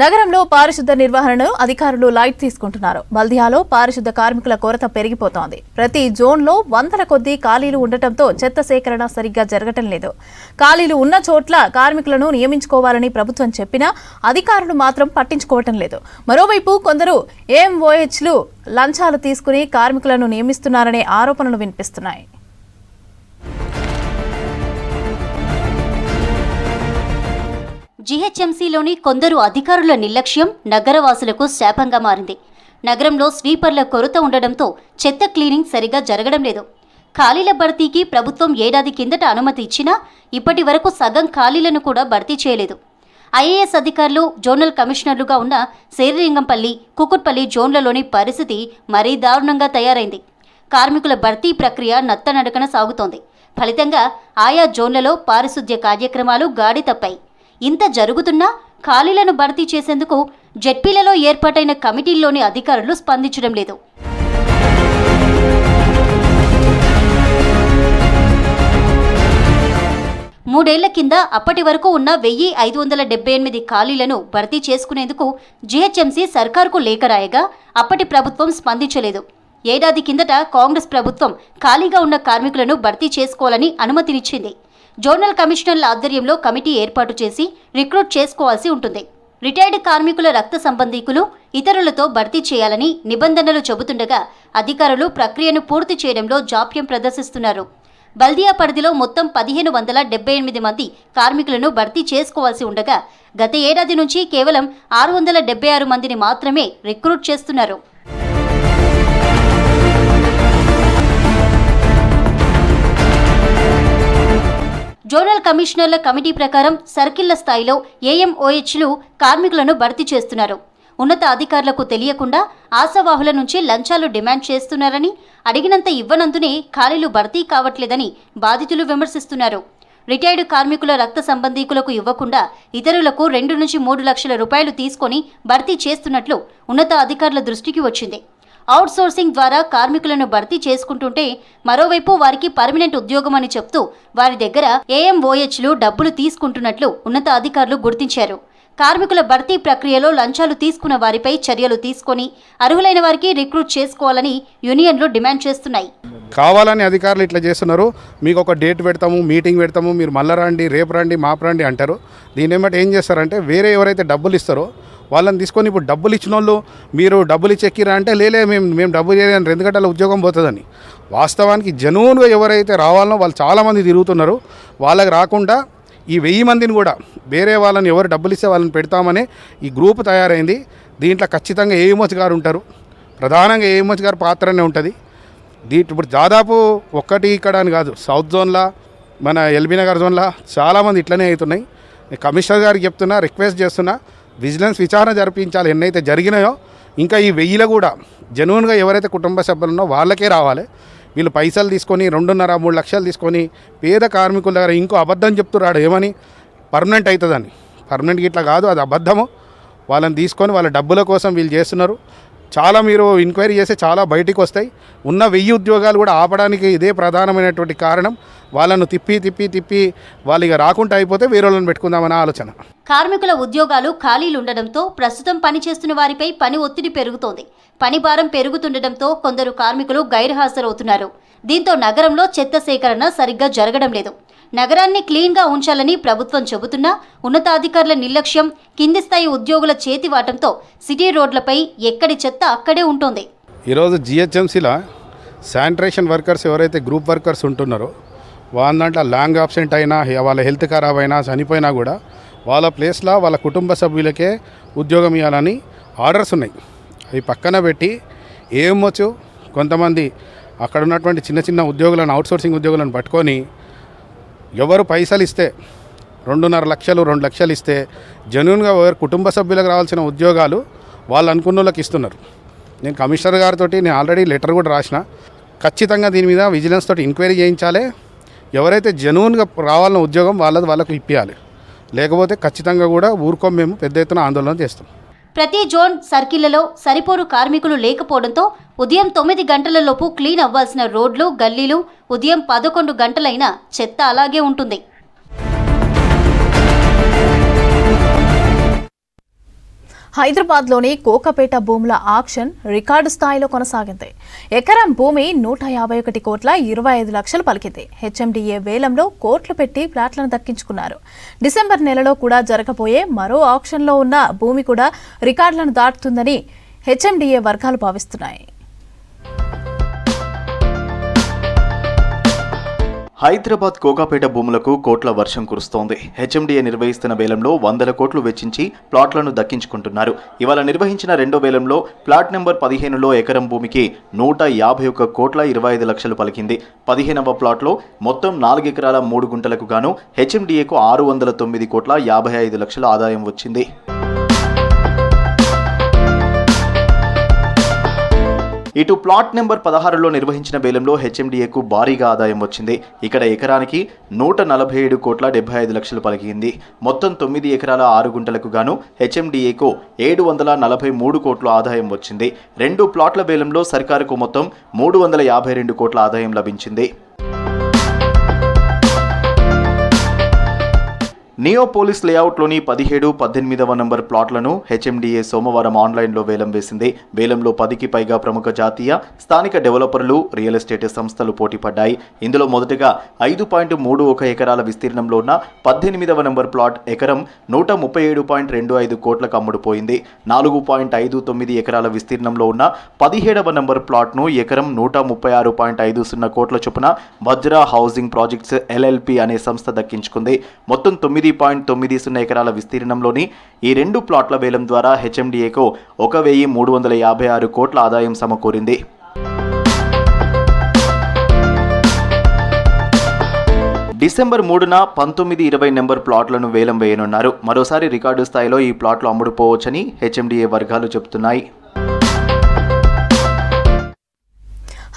నగరంలో పారిశుద్ధ నిర్వహణను అధికారులు లైట్ తీసుకుంటున్నారు. బల్దియాలో పారిశుద్ధ కార్మికుల కొరత పెరిగిపోతోంది. ప్రతి జోన్లో వందల కొద్దీ ఖాళీలు ఉండటంతో చెత్త సేకరణ సరిగ్గా జరగటం లేదు. ఖాళీలు ఉన్న చోట్ల కార్మికులను నియమించుకోవాలని ప్రభుత్వం చెప్పినా అధికారులు మాత్రం పట్టించుకోవటం లేదు. మరోవైపు కొందరు ఏఎంఓహెచ్లు లంచాలు తీసుకుని కార్మికులను నియమిస్తున్నారనే ఆరోపణలు వినిపిస్తున్నాయి. జీహెచ్ఎంసీలోని కొందరు అధికారుల నిర్లక్ష్యం నగరవాసులకు శాపంగా మారింది. నగరంలో స్వీపర్ల కొరత ఉండడంతో చెత్త క్లీనింగ్ సరిగా జరగడం లేదు. ఖాళీల భర్తీకి ప్రభుత్వం ఏడాది కిందట అనుమతి ఇచ్చినా ఇప్పటి వరకు సగం ఖాళీలను కూడా భర్తీ చేయలేదు. ఐఏఎస్ అధికారులు, జోనల్ కమిషనర్లుగా ఉన్న శేరిలింగంపల్లి, కుకుట్పల్లి జోన్లలోని పరిస్థితి మరీ దారుణంగా తయారైంది. కార్మికుల భర్తీ ప్రక్రియ నత్తనడకన సాగుతోంది. ఫలితంగా ఆయా జోన్లలో పారిశుద్ధ్య కార్యక్రమాలు గాడి తప్పాయి. ఇంత జరుగుతున్నా ఖాళీలను భర్తీ చేసేందుకు జెడ్పీలలో ఏర్పాటైన కమిటీల్లోని అధికారులు స్పందించడం లేదు. మూడేళ్ల కింద అప్పటి వరకు ఉన్న 1578 ఖాళీలను భర్తీ చేసుకునేందుకు జీహెచ్ఎంసీ సర్కారుకు లేఖ రాయగా అప్పటి ప్రభుత్వం స్పందించలేదు. ఏడాది కిందట కాంగ్రెస్ ప్రభుత్వం ఖాళీగా ఉన్న కార్మికులను భర్తీ చేసుకోవాలని అనుమతినిచ్చింది. జోనల్ కమిషనర్ల ఆధ్వర్యంలో కమిటీ ఏర్పాటు చేసి రిక్రూట్ చేసుకోవాల్సి ఉంటుంది. రిటైర్డ్ కార్మికుల రక్త సంబంధీకులు, ఇతరులతో భర్తీ చేయాలని నిబంధనలు చెబుతుండగా అధికారులు ప్రక్రియను పూర్తి చేయడంలో జాప్యం ప్రదర్శిస్తున్నారు. బల్దియా పరిధిలో మొత్తం 1578 మంది కార్మికులను భర్తీ చేసుకోవాల్సి ఉండగా గత ఏడాది నుంచి కేవలం 676 మందిని మాత్రమే రిక్రూట్ చేస్తున్నారు. జోనల్ కమిషనర్ల కమిటీ ప్రకారం సర్కిళ్ల స్థాయిలో ఏఎంఓహెచ్లు కార్మికులను భర్తీ చేస్తున్నారు. ఉన్నత అధికారులకు తెలియకుండా ఆశావాహుల నుంచి లంచాలు డిమాండ్ చేస్తున్నారని, అడిగినంత ఇవ్వనందునే ఖాళీలు భర్తీ కావట్లేదని బాధితులు విమర్శిస్తున్నారు. రిటైర్డ్ కార్మికుల రక్త సంబంధీకులకు ఇవ్వకుండా ఇతరులకు 2 నుంచి 3 లక్షల రూపాయలు తీసుకొని భర్తీ చేస్తున్నట్లు ఉన్నత అధికారుల దృష్టికి వచ్చింది. అవుట్సోర్సింగ్ ద్వారా కార్మికులను భర్తీ చేసుకుంటుంటే మరోవైపు వారికి పర్మనెంట్ ఉద్యోగం అని చెప్తూ వారి దగ్గర ఏఎంఓహెచ్లు డబ్బులు తీసుకుంటున్నట్లు ఉన్నత అధికారులు గుర్తించారు. కార్మికుల భర్తీ ప్రక్రియలో లంచాలు తీసుకున్న వారిపై చర్యలు తీసుకొని అర్హులైన వారికి రిక్రూట్ చేసుకోవాలని యూనియన్లు డిమాండ్ చేస్తున్నాయి. కావాలని అధికారులు ఇట్లా చేస్తున్నారు. మీకు ఒక డేట్ పెడతాము, మీటింగ్ పెడతాము, మీరు మళ్ళీ రండి, రేపు రండి, మాపు రండి అంటారు. దీని ఏమంటే ఏం చేస్తారంటే వేరే ఎవరైతే డబ్బులు ఇస్తారో వాళ్ళని తీసుకొని ఇప్పుడు డబ్బులు ఇచ్చిన వాళ్ళు మీరు డబ్బులు ఇచ్చి ఎక్కిరా అంటే లేలే మేము డబ్బులు చేయలేని 2 గంటల ఉద్యోగం పోతుందని. వాస్తవానికి జెన్యూన్గా ఎవరైతే రావాలనో వాళ్ళు చాలామంది తిరుగుతున్నారు. వాళ్ళకి రాకుండా ఈ 1000 మందిని కూడా వేరే వాళ్ళని ఎవరు డబ్బులు ఇస్తే వాళ్ళని పెడతామని ఈ గ్రూప్ తయారైంది. దీంట్లో ఖచ్చితంగా ఏఎంఓహెచ్ గారు ఉంటారు. ప్రధానంగా ఏఎంఓహెచ్ గారు పాత్రనే ఉంటుంది. ఇప్పుడు దాదాపు ఒక్కటి ఇక్కడ అని కాదు, సౌత్ జోన్లో, మన ఎల్బీ నగర్ జోన్లో చాలామంది ఇట్లనే అవుతున్నాయి. కమిషనర్ గారికి చెప్తున్నా, రిక్వెస్ట్ చేస్తున్నా, విజిలెన్స్ విచారణ జరిపించాలి. ఎన్నైతే జరిగినాయో ఇంకా ఈ 1000 కూడా జెన్యూన్గా ఎవరైతే కుటుంబ సభ్యులు ఉన్నో వాళ్ళకే రావాలి. వీళ్ళు పైసలు తీసుకొని 2.5-3 లక్షలు తీసుకొని పేద కార్మికుల దగ్గర ఇంకో అబద్ధం చెప్తున్నాడు ఏమని పర్మనెంట్ అవుతుందని. పర్మనెంట్కి ఇట్లా కాదు, అది అబద్ధము. వాళ్ళని తీసుకొని వాళ్ళ డబ్బుల కోసం వీళ్ళు చేస్తున్నారు. చాలా మీరు ఎంక్వైరీ చేస్తే చాలా బయటికి వస్తాయి. ఉన్న 1000 ఉద్యోగాలు కూడా ఆపడానికి ఇదే ప్రధానమైనటువంటి కారణం. వాళ్ళను తిప్పి వాళ్ళు ఇక రాకుండా అయిపోతే వేరే వాళ్ళని పెట్టుకుందామనే ఆలోచన. కార్మికుల ఉద్యోగాలు ఖాళీలుండడంతో ప్రస్తుతం పనిచేస్తున్న వారిపై పని ఒత్తిడి పెరుగుతోంది. పని భారం పెరుగుతుండటంతో కొందరు కార్మికులు గైర్హాజరవుతున్నారు. దీంతో నగరంలో చెత్త సేకరణ సరిగ్గా జరగడం లేదు. నగరాన్ని క్లీన్గా ఉంచాలని ప్రభుత్వం చెబుతున్నా ఉన్నతాధికారుల నిర్లక్ష్యం, కింది స్థాయి ఉద్యోగుల చేతివాటంతో సిటీ రోడ్లపై ఎక్కడి చెత్త అక్కడే ఉంటుంది. ఈరోజు జిహెచ్ఎంసీలో శానిటేషన్ వర్కర్స్ ఎవరైతే గ్రూప్ వర్కర్స్ ఉంటున్నారో వాళ్ళ దాంట్లో లాంగ్ ఆబ్సెంట్ అయినా, వాళ్ళ హెల్త్ ఖరాబ్ అయినా, చనిపోయినా కూడా వాళ్ళ ప్లేస్లో వాళ్ళ కుటుంబ సభ్యులకే ఉద్యోగం ఇవ్వాలని ఆర్డర్స్ ఉన్నాయి. అవి పక్కన పెట్టి ఏమొచ్చు కొంతమంది అక్కడ ఉన్నటువంటి చిన్న ఉద్యోగులను, అవుట్సోర్సింగ్ ఉద్యోగులను పట్టుకొని ఎవరు పైసలు ఇస్తే 2.5 లక్షలు 2 లక్షలు ఇస్తే జెన్యూన్గా ఎవరు కుటుంబ సభ్యులకు రావాల్సిన ఉద్యోగాలు వాళ్ళు అనుకున్న వాళ్ళకి ఇస్తున్నారు. నేను కమిషనర్ గారితో నేను ఆల్రెడీ లెటర్ కూడా రాసిన. ఖచ్చితంగా దీని మీద విజిలెన్స్ తోటి ఎంక్వైరీ చేయించాలి. ఎవరైతే జెన్యూన్గా రావాలన్న ఉద్యోగం వాళ్ళకు ఇప్పించాలి. లేకపోతే ఖచ్చితంగా కూడా ఊరుకోం, మేము పెద్ద ఎత్తున ఆందోళన చేస్తాం. ప్రతి జోన్ సర్కిళ్లలో సరిపోరు కార్మికులు లేకపోవడంతో ఉదయం 9 గంటలలోపు క్లీన్ అవ్వాల్సిన రోడ్లు, గల్లీలు ఉదయం 11 గంటలైనా చెత్త అలాగే ఉంటుంది. హైదరాబాద్లోని కోకపేట భూముల ఆక్షన్ రికార్డు స్థాయిలో కొనసాగింది. ఎకరం భూమి 151 కోట్ల 25 లక్షలు పలికింది. హెచ్ఎండిఏ వేలంలో కోట్లు పెట్టి ఫ్లాట్లను దక్కించుకున్నారు. డిసెంబర్ నెలలో కూడా జరగబోయే మరో ఆక్షన్లో ఉన్న భూమి కూడా రికార్డులను దాటుతుందని హెచ్ఎండిఏ వర్గాలు భావిస్తున్నాయి. హైదరాబాద్ కోకాపేట భూములకు కోట్ల వర్షం కురుస్తోంది. హెచ్ఎండిఏ నిర్వహిస్తున్న వేలంలో 100 కోట్లు వెచ్చించి ప్లాట్లను దక్కించుకుంటున్నారు. ఇవాళ నిర్వహించిన రెండో వేలంలో ప్లాట్ నెంబర్ 15లో ఎకరం భూమికి 151 కోట్ల 25 లక్షలు పలికింది. 15వ ప్లాట్లో మొత్తం 4 ఎకరాల 3 గుంటలకు గాను హెచ్ఎండిఏకు 609 కోట్ల 55 లక్షల ఆదాయం వచ్చింది. ఇటు ప్లాట్ నెంబర్ 16లో నిర్వహించిన వేలంలో హెచ్ఎండిఏకు భారీగా ఆదాయం వచ్చింది. ఇక్కడ ఎకరానికి 147 కోట్ల 75 లక్షలు పలికింది. మొత్తం 9 ఎకరాల 6 గుంటలకు గాను హెచ్ఎండిఏకు 743 కోట్ల ఆదాయం వచ్చింది. 2 ప్లాట్ల వేలంలో సర్కారుకు మొత్తం 352 కోట్ల ఆదాయం లభించింది. నియోపోలిస్ లేఅవుట్లోని 17, 18వ నంబర్ ప్లాట్లను హెచ్ఎండిఏ సోమవారం ఆన్లైన్లో వేలం వేసింది. వేలంలో 10కి పైగా ప్రముఖ జాతీయ, స్థానిక డెవలపర్లు, రియల్ ఎస్టేట్ సంస్థలు పోటీపడ్డాయి. ఇందులో మొదటగా 5.31 ఎకరాల విస్తీర్ణంలో ఉన్న 18వ నంబర్ ప్లాట్ ఎకరం 137.25 కోట్లకు అమ్ముడుపోయింది. 4.59 ఎకరాల విస్తీర్ణంలో ఉన్న 17వ నంబర్ ప్లాట్ను ఎకరం 136.50 కోట్ల చొప్పున వజ్రా హౌసింగ్ ప్రాజెక్ట్స్ ఎల్ఎల్పి అనే సంస్థ దక్కించుకుంది. మొత్తం 9.90 ఎకరాల విస్తీర్ణంలోని ఈ 2 ప్లాట్ల వేలం ద్వారా హెచ్ఎండిఏకు 1,356 కోట్ల ఆదాయం సమకూరింది. డిసెంబర్ 3న 19, 20 నెంబర్ ప్లాట్లను వేలం వేయనున్నారు. మరోసారి రికార్డు స్థాయిలో ఈ ప్లాట్లు అమ్ముడుపోవచ్చని హెచ్ఎండిఏ వర్గాలు చెబుతున్నాయి.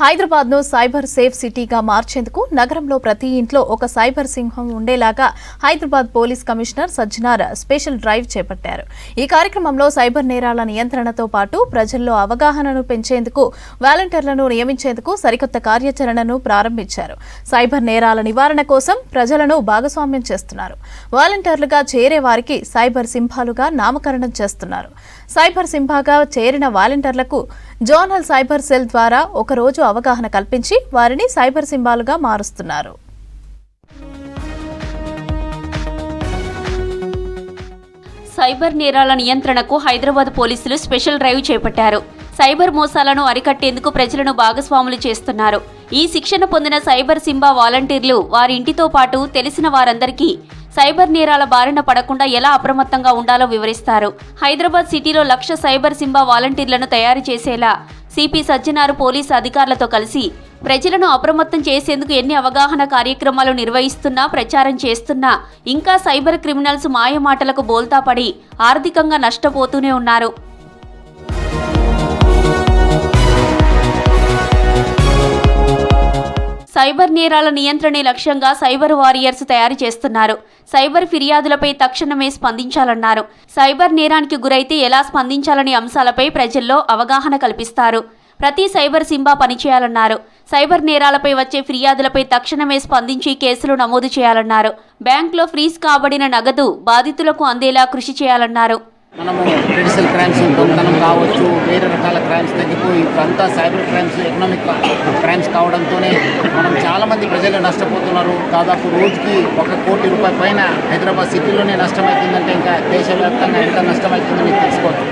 హైదరాబాద్ను సైబర్ సేఫ్ సిటీగా మార్చేందుకు నగరంలో ప్రతి ఇంట్లో ఒక సైబర్ సింహం ఉండేలాగా Hyderabad police commissioner Sajjanar special drive చేపట్టారు. ఈ కార్యక్రమంలో సైబర్ నేరాల నియంత్రణతో పాటు ప్రజల్లో అవగాహనను పెంచేందుకు వాలంటీర్లను నియమించేందుకు సరికొత్త కార్యాచరణను ప్రారంభించారు. సైబర్ నేరాల నివారణ కోసం ప్రజలను భాగస్వామ్యం చేస్తున్నారు. వాలంటీర్లుగా చేరే వారికి సైబర్ సింహాలుగా నామకరణం చేస్తున్నారు. సైబర్ సింహాగా చేరిన వాలంటీర్లకు జోనల్ సైబర్ సెల్ ద్వారా ఒకరోజు అవగాహన కల్పించి వారిని సైబర్ సింబాలుగా మారుస్తున్నారు. సైబర్ నేరాల నియంత్రణకు హైదరాబాద్ పోలీసులు స్పెషల్ డ్రైవ్ చేపట్టారు. సైబర్ మోసాలను అరికట్టేందుకు ప్రజలను భాగస్వాములు చేస్తున్నారు. ఈ శిక్షణ పొందిన సైబర్ సింబా వాలంటీర్లు వారి ఇంటితో పాటు తెలిసిన వారందరికీ సైబర్ నేరాల బారిన పడకుండా ఎలా అప్రమత్తంగా ఉండాలో వివరిస్తారు. హైదరాబాద్ సిటీలో 1,00,000 సైబర్ సింబా వాలంటీర్లను తయారు చేసేలా సిపి సజ్జనార్ పోలీసు అధికారులతో కలిసి ప్రజలను అప్రమత్తం చేసేందుకు ఎన్ని అవగాహన కార్యక్రమాలు నిర్వహిస్తున్నా, ప్రచారం చేస్తున్నా ఇంకా సైబర్ క్రిమినల్స్ మాయమాటలకు బోల్తా పడి ఆర్థికంగా నష్టపోతూనే ఉన్నారు. సైబర్ నేరాల నియంత్రణే లక్ష్యంగా సైబర్ వారియర్స్ తయారు చేస్తున్నారు. సైబర్ ఫిర్యాదులపై తక్షణమే స్పందించాలన్నారు. సైబర్ నేరానికి గురైతే ఎలా స్పందించాలనే అంశాలపై ప్రజల్లో అవగాహన కల్పిస్తారు. ప్రతి సైబర్ సింబా పనిచేయాలన్నారు. సైబర్ నేరాలపై వచ్చే ఫిర్యాదులపై తక్షణమే స్పందించి కేసులు నమోదు చేయాలన్నారు. బ్యాంకులో ఫ్రీజ్ కాబడిన నగదు బాధితులకు అందేలా కృషి చేయాలన్నారు. మనము డిజిటల్ క్రైమ్స్, దొంగతనం కావచ్చు, వేరే రకాల క్రైమ్స్ తగ్గిపోయి ఇప్పుడంతా సైబర్ క్రైమ్స్, ఎకనామిక్ క్రైమ్స్ కావడంతోనే మనం చాలామంది ప్రజలు నష్టపోతున్నారు. దాదాపు రోజుకి 1 కోటి రూపాయల పైన హైదరాబాద్ సిటీలోనే నష్టమవుతుందంటే ఇంకా దేశవ్యాప్తంగా ఎంత నష్టమవుతుందో మీకు తెలుసుకోవచ్చు.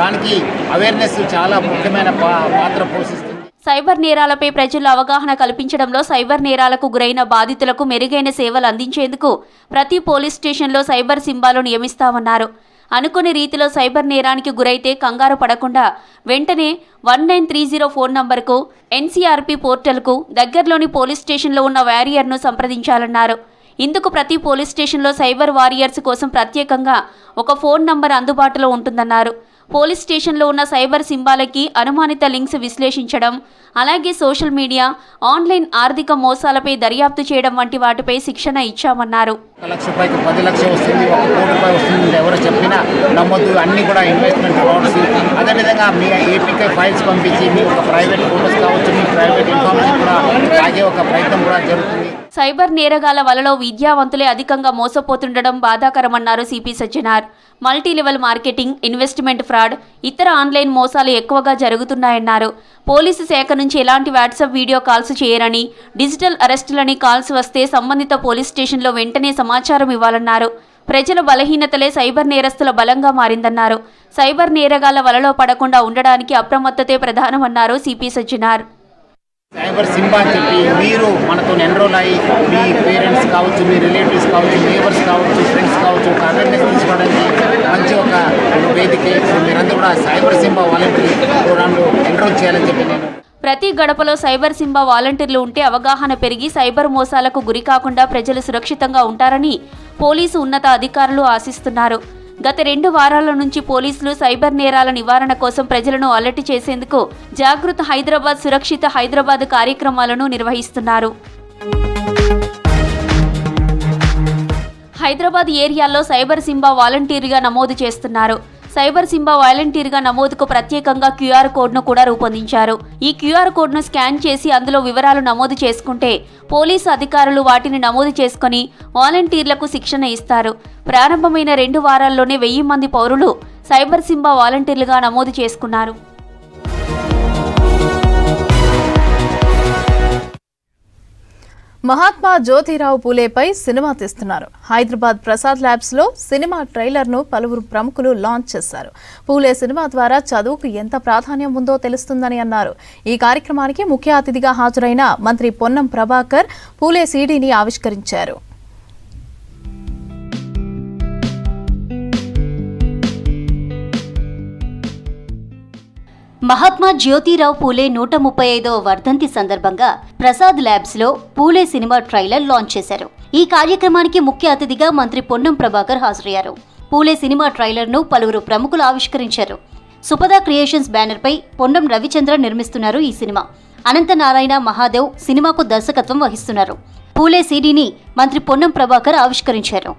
దానికి అవేర్నెస్ చాలా ముఖ్యమైన పాత్ర పోషిస్తుంది. సైబర్ నేరాలపై ప్రజల్లో అవగాహన కల్పించడంలో సైబర్ నేరాలకు గురైన బాధితులకు మెరుగైన సేవలు అందించేందుకు ప్రతి పోలీస్ స్టేషన్లో సైబర్ సింబాలు నియమిస్తామన్నారు. అనుకునే రీతిలో సైబర్ నేరానికి గురైతే కంగారు పడకుండా వెంటనే 1930 ఫోన్ నంబర్కు, ఎన్సీఆర్పీ పోర్టల్కు దగ్గరలోని పోలీస్ స్టేషన్లో ఉన్న వారియర్ను సంప్రదించాలన్నారు. ఇందుకు ప్రతి పోలీస్ స్టేషన్లో సైబర్ వారియర్స్ కోసం ప్రత్యేకంగా ఒక ఫోన్ నంబర్ అందుబాటులో ఉంటుందన్నారు. పోలీస్ స్టేషన్లో ఉన్న సైబర్ సింబాలకి అనుమానిత లింక్స్ విశ్లేషించడం, అలాగే సోషల్ మీడియా, ఆన్లైన్ ఆర్థిక మోసాలపై దర్యాప్తు చేయడం వంటి వాటిపై శిక్షణ ఇచ్చామన్నారు. 1,00,000 రూపాయలు 10 లక్షలు వస్తుంది, 1 కోటి రూపాయలు వస్తుంది, ఎవరు చెప్పినా నమ్మొద్దు. అన్నీ కూడా ఇన్వెస్ట్మెంట్ ఫ్రాడ్స్. అదేవిధంగా మీ ఏపీకే ఫైల్స్ పంపించి మీ ఒక ప్రైవేట్ ఫోటోస్ కావచ్చు, మీ ప్రైవేట్ ఇన్ఫర్మేషన్ కూడా తాగే ఒక ప్రయత్నం కూడా జరుగుతుంది. సైబర్ నేరగాల వలలో విద్యావంతులే అధికంగా మోసపోతుండడం బాధాకరమన్నారు CP Sajjanar. Multilevel marketing, investment fraud, ఇతర ఆన్లైన్ మోసాలు ఎక్కువగా జరుగుతున్నాయన్నారు. పోలీసు శాఖ నుంచి ఎలాంటి వాట్సాప్ వీడియో కాల్స్ చేయరని, డిజిటల్ అరెస్టులని కాల్స్ వస్తే సంబంధిత పోలీస్ స్టేషన్లో వెంటనే సమాచారం ఇవ్వాలన్నారు. ప్రజల బలహీనతలే సైబర్ నేరస్తుల బలంగా మారిందన్నారు. సైబర్ నేరగాల వలలో పడకుండా ఉండడానికి అప్రమత్తతే ప్రధానమన్నారు సిపి సజ్జనార్. సైబర్ సింబా అని చెప్పి మీరు మనతో ఎన్రోల్ అయ్యి మీ పేరెంట్స్ కావచ్చు, మీ రిలేటివ్స్ కావచ్చు, నేబర్స్ కావచ్చు, ఫ్రెండ్స్ కావచ్చు, ఒక అవేర్నెస్ తీసుకోవడానికి మంచి ఒక వేదిక. మీరందరూ కూడా సైబర్ సింబా వాలంటీర్ ప్రోగ్రాంలో ఎన్రోల్ చేయాలని చెప్పి నేను ప్రతి గడపలో సైబర్ సింబా వాలంటీర్లు ఉంటే అవగాహన పెరిగి సైబర్ మోసాలకు గురికాకుండా ప్రజలు సురక్షితంగా ఉంటారని పోలీసు ఉన్నత అధికారులు ఆశిస్తున్నారు. గత 2 వారాల నుంచి పోలీసులు సైబర్ నేరాల నివారణ కోసం ప్రజలను అలర్ట్ చేసేందుకు జాగృత హైదరాబాద్, సురక్షిత హైదరాబాద్ కార్యక్రమాలను నిర్వహిస్తున్నారు. హైదరాబాద్ ఏరియాల్లో సైబర్ సింబా వాలంటీర్గా నమోదు చేస్తున్నారు. సైబర్ సింబా వాలంటీర్గా నమోదుకు ప్రత్యేకంగా క్యూఆర్ కోడ్ను కూడా రూపొందించారు. ఈ క్యూఆర్ కోడ్ను స్కాన్ చేసి అందులో వివరాలు నమోదు చేసుకుంటే పోలీసు అధికారులు వాటిని నమోదు చేసుకుని వాలంటీర్లకు శిక్షణ ఇస్తారు. ప్రారంభమైన 2 వారాల్లోనే 1000 మంది పౌరులు సైబర్ సింబా వాలంటీర్లుగా నమోదు చేసుకున్నారు. మహాత్మా జ్యోతిరావు పూలేపై సినిమా తీస్తున్నారు. హైదరాబాద్ ప్రసాద్ ల్యాబ్స్లో సినిమా ట్రైలర్ను పలువురు ప్రముఖులు లాంచ్ చేశారు. పూలే సినిమా ద్వారా చదువుకు ఎంత ప్రాధాన్యం ఉందో తెలుస్తుందని అన్నారు. ఈ కార్యక్రమానికి ముఖ్య అతిథిగా హాజరైన మంత్రి పొన్నం ప్రభాకర్ పూలే సీడీని ఆవిష్కరించారు. మహాత్మా జ్యోతిరావు పూలే 135వ వర్ధంతి సందర్భంగా ప్రసాద్ ల్యాబ్స్లో పూలే సినిమా ట్రైలర్ లాంచ్ చేశారు. ఈ కార్యక్రమానికి ముఖ్య అతిథిగా మంత్రి పొన్నం ప్రభాకర్ హాజరయ్యారు. పూలే సినిమా ట్రైలర్ను పలువురు ప్రముఖులు ఆవిష్కరించారు. సుపద క్రియేషన్స్ బ్యానర్పై పొన్నం రవిచంద్ర నిర్మిస్తున్నారు ఈ సినిమా. అనంత నారాయణ మహాదేవ్ సినిమాకు దర్శకత్వం వహిస్తున్నారు. పూలే సీడీని మంత్రి పొన్నం ప్రభాకర్ ఆవిష్కరించారు.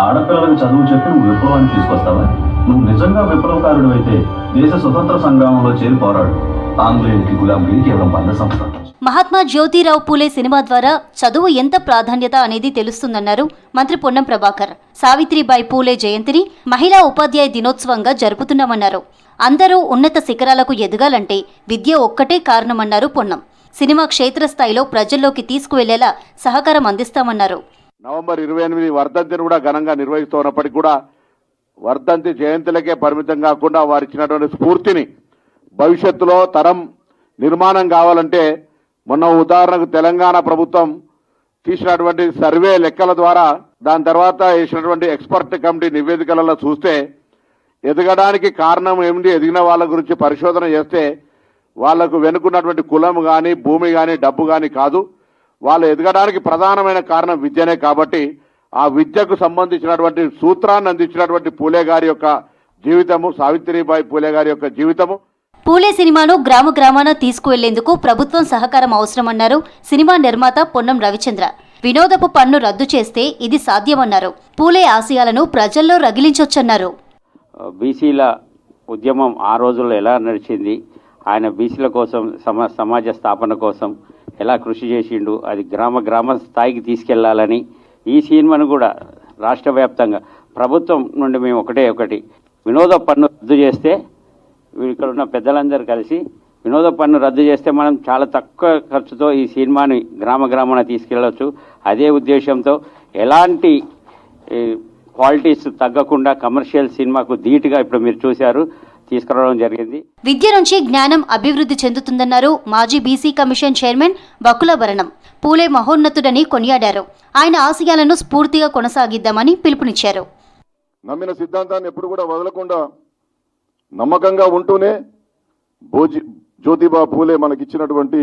ఆడపిల్లలకు చదువు చెప్పి నువ్వు విప్లవాన్ని తీసుకొస్తావా? నువ్వు నిజంగా విప్లవకారుడు అయితే దేశ స్వతంత్ర సంగ్రామంలో చేరి పోరాడు. ఆంగ్లేయులకి గులాంగిరి కేవలం 100 సంవత్సరాలు. మహాత్మా జ్యోతిరావు పూలే సినిమా ద్వారా చదువు ఎంత ప్రాధాన్యత అనేది తెలుస్తుందన్నారు మంత్రి పొన్నం ప్రభాకర్. సావిత్రిబాయి పూలే జయంతిని మహిళా ఉపాధ్యాయ దినోత్సవంగా జరుపుతున్నామన్నారు. అందరూ ఉన్నత శిఖరాలకు ఎదగాలంటే విద్య ఒక్కటే కారణమన్నారు పొన్నం. సినిమా క్షేత్రస్థాయిలో ప్రజల్లోకి తీసుకువెళ్లేలా సహకారం అందిస్తామన్నారు. నవంబర్ 28 వర్ధంతిని కూడా ఘనంగా నిర్వహిస్తున్నప్పటికీ కూడా వర్ధంతి జయంతులకే పరిమితం కాకుండా వారు ఇచ్చినటువంటి స్ఫూర్తిని భవిష్యత్తులో తరం నిర్మాణం కావాలంటే మొన్న ఉదాహరణకు తెలంగాణ ప్రభుత్వం తీసినటువంటి సర్వే లెక్కల ద్వారా దాని తర్వాత వేసినటువంటి ఎక్స్పర్ట్ కమిటీ నివేదికలలో చూస్తే ఎదగడానికి కారణం ఏమిటి, ఎదిగిన వాళ్ళ గురించి పరిశోధన చేస్తే వాళ్లకు వెనుకున్నటువంటి కులం కానీ భూమి కానీ డబ్బు కానీ కాదు, వాళ్ళు ఎదగడానికి ప్రధానమైన కారణం విద్యనే. కాబట్టి ఆ విద్యకు సంబంధించినటువంటి సూత్రాన్ని అందించినటువంటి పూలే గారి యొక్క జీవితము, సావిత్రిబాయి పూలే గారి యొక్క జీవితము. పూలే సినిమాను గ్రామ గ్రామాన తీసుకువెళ్లేందుకు ప్రభుత్వం సహకారం అవసరమన్నారు సినిమా నిర్మాత పొన్నం రవిచంద్ర. వినోదపు పన్ను రద్దు చేస్తే ఇది సాధ్యమన్నారు. పూలే ఆశయాలను ప్రజల్లో రగిలించొచ్చన్నారు. బీసీల ఉద్యమం ఆ రోజుల్లో ఎలా నడిచింది, ఆయన బీసీల కోసం సమాజ స్థాపన కోసం ఎలా కృషి చేసిండు, అది గ్రామ స్థాయికి తీసుకెళ్లాలని ఈ సినిమాను కూడా రాష్ట్ర వ్యాప్తంగా ప్రభుత్వం నుండి మేము ఒకటి వినోద పన్ను రద్దు చేస్తే, ఇక్కడ ఉన్న పెద్దలందరూ కలిసి వినోద పన్ను రద్దు చేస్తే మనం చాలా తక్కువ ఖర్చుతో ఈ సినిమాని గ్రామాన తీసుకెళ్లవచ్చు. అదే ఉద్దేశంతో ఎలాంటి క్వాలిటీస్ తగ్గకుండా కమర్షియల్ సినిమాకు ధీటుగా ఇప్పుడు మీరు చూశారు తీసుకురావడం జరిగింది. విద్య నుంచి జ్ఞానం అభివృద్ధి చెందుతుందన్నారు మాజీ బీసీ కమిషన్ చైర్మన్ బకుల భరణం. పూలే మహోన్నతుడని కొనియాడారు. ఆయన ఆశయాలను స్ఫూర్తిగా కొనసాగిద్దామని పిలుపునిచ్చారు. నమ్మిన సిద్ధాంతాన్ని ఎప్పుడు కూడా వదలకుండా నమ్మకంగా ఉంటూనే జ్యోతిబా పూలే మనకిచ్చినటువంటి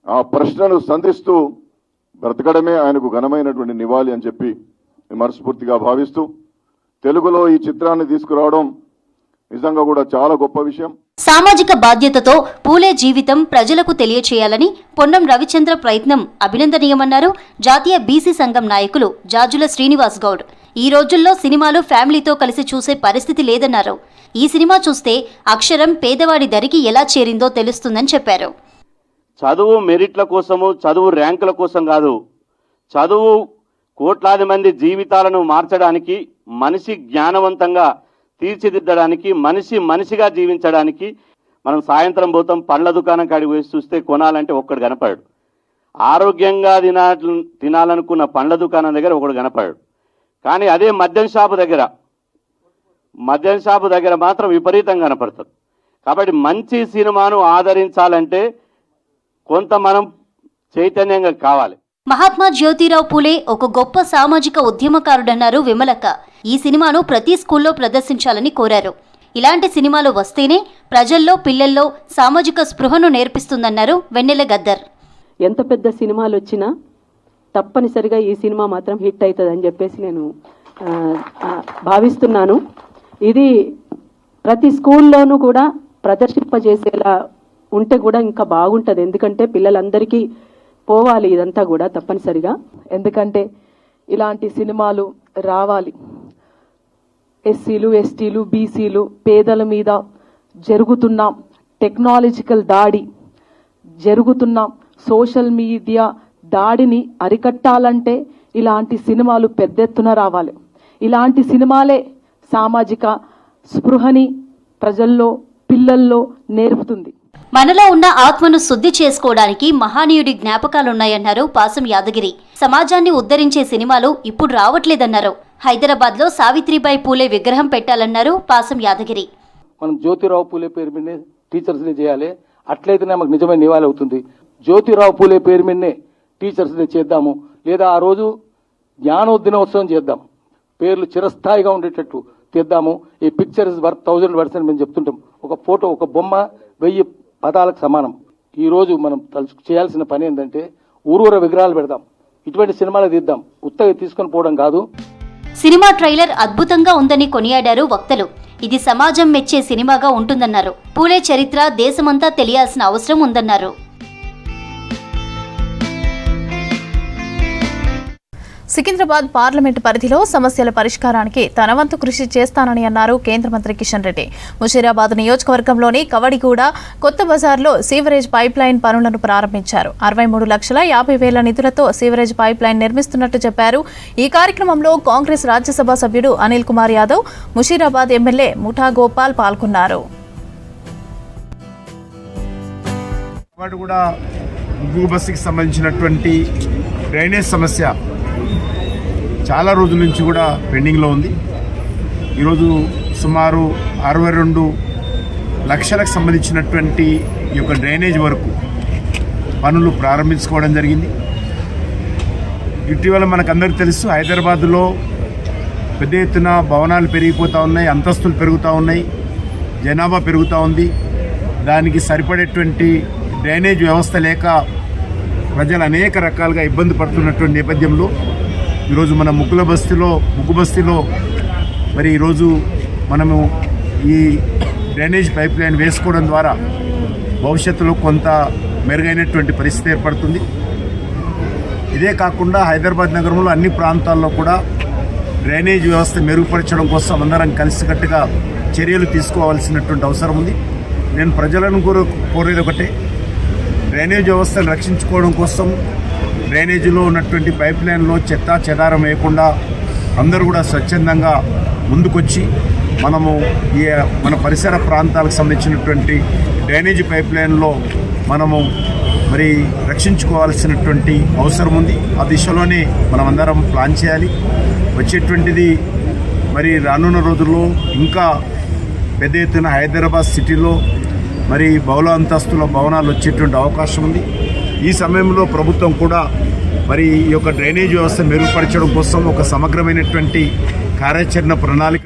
ఆ ప్రశ్నను సంధిస్తూ బ్రతకడమే ఆయనకు ఘనమైనటువంటి నివాళి అని చెప్పి మనస్ఫూర్తిగా భావిస్తూ తెలుగులో ఈ చిత్రాన్ని తీసుకురావడం నిజంగా కూడా చాలా గొప్ప విషయం. సామాజిక బాధ్యతతో పూలే జీవితం ప్రజలకు తెలియచేయాలని పొన్నం రవిచంద్ర ప్రయత్నం అభినందనీయమన్నారు జాతీయ బీసీ సంఘం నాయకులు జాజుల శ్రీనివాస్ గౌడ్. ఈ రోజుల్లో సినిమాలు ఫ్యామిలీతో కలిసి చూసే పరిస్థితి లేదన్నారు. ఈ సినిమా చూస్తే అక్షరం పేదవాడి దరికి ఎలా చేరిందో తెలుస్తుందని చెప్పారు. చదువు మెరిట్ల కోసము, చదువు ర్యాంకుల కోసం కాదు. చదువు కోట్లాది మంది జీవితాలను మార్చడానికి, మనిషి జ్ఞానవంతంగా తీర్చిదిద్దడానికి, మనిషిగా జీవించడానికి. మనం సాయంత్రం పోతాం, పండ్ల దుకాణం కాడికి పోయి చూస్తే కొనాలంటే ఒక్కడు కనపడాడు. ఆరోగ్యంగా తినాలనుకున్న పండ్ల దుకాణం దగ్గర ఒకడు కనపడాడు. కానీ అదే మద్యం షాపు దగ్గర మాత్రం విపరీతంగా కనపడుతుంది. కాబట్టి మంచి సినిమాను ఆదరించాలంటే కొంత మనం చైతన్యంగా కావాలి. మహాత్మా జ్యోతిరావు పూలే ఒక గొప్ప సామాజిక ఉద్యమకారుడన్నారు విమలక్క. ఈ సినిమాను ప్రతి స్కూల్లో ప్రదర్శించాలని కోరారు. ఇలాంటి సినిమాలు వస్తేనే ప్రజల్లో, పిల్లల్లో సామాజిక స్పృహను నేర్పిస్తుందన్నారు వెన్నెల గద్దర్. ఎంత పెద్ద సినిమాలు వచ్చినా తప్పనిసరిగా ఈ సినిమా మాత్రం హిట్ అవుతుందని చెప్పేసి నేను భావిస్తున్నాను. ఇది ప్రతి స్కూల్లోనూ కూడా ప్రదర్శింపజేసేలా ఉంటే కూడా ఇంకా బాగుంటుంది. ఎందుకంటే పిల్లలందరికీ పోవాలి ఇదంతా కూడా తప్పనిసరిగా. ఎందుకంటే ఇలాంటి సినిమాలు రావాలి. ఎస్సీలు, ఎస్టీలు, బీసీలు, పేదల మీద జరుగుతున్న టెక్నాలజికల్ దాడి, జరుగుతున్న సోషల్ మీడియా దాడిని అరికట్టాలంటే ఇలాంటి సినిమాలు పెద్ద ఎత్తున రావాలి. ఇలాంటి సినిమాలే సామాజిక స్పృహని ప్రజల్లో, పిల్లల్లో నేర్పుతుంది. మనలో ఉన్న ఆత్మను శుద్ధి చేసుకోవడానికి మహానీయుడి జ్ఞాపకాలున్నాయన్నారు పాసం యాదగిరి. సమాజాన్ని ఉద్ధరించే సినిమాలు ఇప్పుడు రావట్లేదన్నారు. హైదరాబాద్ లో సావిత్రిబాయి పూలే విగ్రహం పెట్టాలన్నారు పాసం యాదగిరి. మనం జ్యోతిరావు పూలే పేరు మీదనే టీచర్స్ డే చేయాలి. అట్లయితేనే మాకు నిజమైన నివాళి అవుతుంది. జ్యోతిరావు పూలే పేరు మీదనే టీచర్స్ డే చేద్దాము. లేదా ఆ రోజు జ్ఞానోద్దినోత్సవం చేద్దాం. పేర్లు చిరస్థాయిగా ఉండేటట్టు తెద్దాము. ఈ పిక్చర్ ఇస్ వర్త్ 1000 words అని మేము చెప్తుంటాం. ఒక ఫోటో, ఒక బొమ్మ 1000 పదాలకు సమానం. ఈ రోజు మనం చేయాల్సిన పని ఏంటంటే ఊరూర విగ్రహాలు పెడదాం, ఇటువంటి సినిమాలు తీద్దాం. ఉత్తగా తీసుకొని పోవడం కాదు. సినిమా ట్రైలర్ అద్భుతంగా ఉందని కొనియాడారు వక్తలు. ఇది సమాజం మెచ్చే సినిమాగా ఉంటుందన్నారు. పూలే చరిత్ర దేశమంతా తెలియాల్సిన అవసరం ఉందన్నారు. సికింద్రాబాద్ పార్లమెంటు పరిధిలో సమస్యల పరిష్కారానికి తన వంతు కృషి చేస్తానని అన్నారు కేంద్ర మంత్రి కిషన్ రెడ్డి. ముషీరాబాద్ నియోజకవర్గంలోని కవడిగూడ, కొత్త బజార్లో సీవరేజ్ పైప్ లైన్ పనులను ప్రారంభించారు. 63,50,000 నిధులతో సీవరేజ్ పైప్ లైన్ నిర్మిస్తున్నట్టు చెప్పారు. ఈ కార్యక్రమంలో కాంగ్రెస్ రాజ్యసభ సభ్యుడు అనిల్ కుమార్ యాదవ్, ముషీరాబాద్ ఎమ్మెల్యే ముఠా గోపాల్ పాల్గొన్నారు. బస్సుకి సంబంధించినటువంటి డ్రైనేజ్ సమస్య చాలా రోజుల నుంచి కూడా పెండింగ్లో ఉంది. ఈరోజు సుమారు 62 లక్షలకు సంబంధించినటువంటి ఈ యొక్క డ్రైనేజ్ వరకు పనులు ప్రారంభించుకోవడం జరిగింది. ఇటీవల మనకందరికీ తెలుసు, హైదరాబాద్లో పెద్ద ఎత్తున భవనాలు పెరిగిపోతూ ఉన్నాయి, అంతస్తులు పెరుగుతూ ఉన్నాయి, జనాభా పెరుగుతూ ఉంది. దానికి సరిపడేటువంటి డ్రైనేజ్ వ్యవస్థ లేక ప్రజలు అనేక రకాలుగా ఇబ్బంది పడుతున్నటువంటి నేపథ్యంలో ఈరోజు మన ముగ్గు బస్తీలో మరి ఈరోజు మనము ఈ డ్రైనేజ్ పైప్ లైన్ వేసుకోవడం ద్వారా భవిష్యత్తులో కొంత మెరుగైనటువంటి పరిస్థితి ఏర్పడుతుంది. ఇదే కాకుండా హైదరాబాద్ నగరంలో అన్ని ప్రాంతాల్లో కూడా డ్రైనేజ్ వ్యవస్థ మెరుగుపరచడం కోసం అందరం కలిసికట్టుగా చర్యలు తీసుకోవాల్సినటువంటి అవసరం ఉంది. నేను ప్రజలను కోరేది ఒకటే, డ్రైనేజ్ వ్యవస్థను రక్షించుకోవడం కోసం డ్రైనేజీలో ఉన్నటువంటి పైప్ లైన్లో చెత్త చెదారం వేయకుండా అందరూ కూడా స్వచ్ఛందంగా ముందుకొచ్చి మనము మన పరిసర ప్రాంతాలకు సంబంధించినటువంటి డ్రైనేజీ పైప్ లైన్లో మనము మరి రక్షించుకోవాల్సినటువంటి అవసరం ఉంది. ఆ దిశలోనే మనమందరం ప్లాన్ చేయాలి. వచ్చేటువంటిది మరి రానున్న రోజుల్లో ఇంకా పెద్ద ఎత్తున హైదరాబాద్ సిటీలో మరి బహుళ అంతస్తుల భవనాలు వచ్చేటువంటి అవకాశం ఉంది. ఈ సమయంలో ప్రభుత్వం కూడా మరి ఈ యొక్క డ్రైనేజ్ వ్యవస్థ మెరుగుపరచడం కోసం ఒక సమగ్రమైనటువంటి కార్యాచరణ ప్రణాళిక.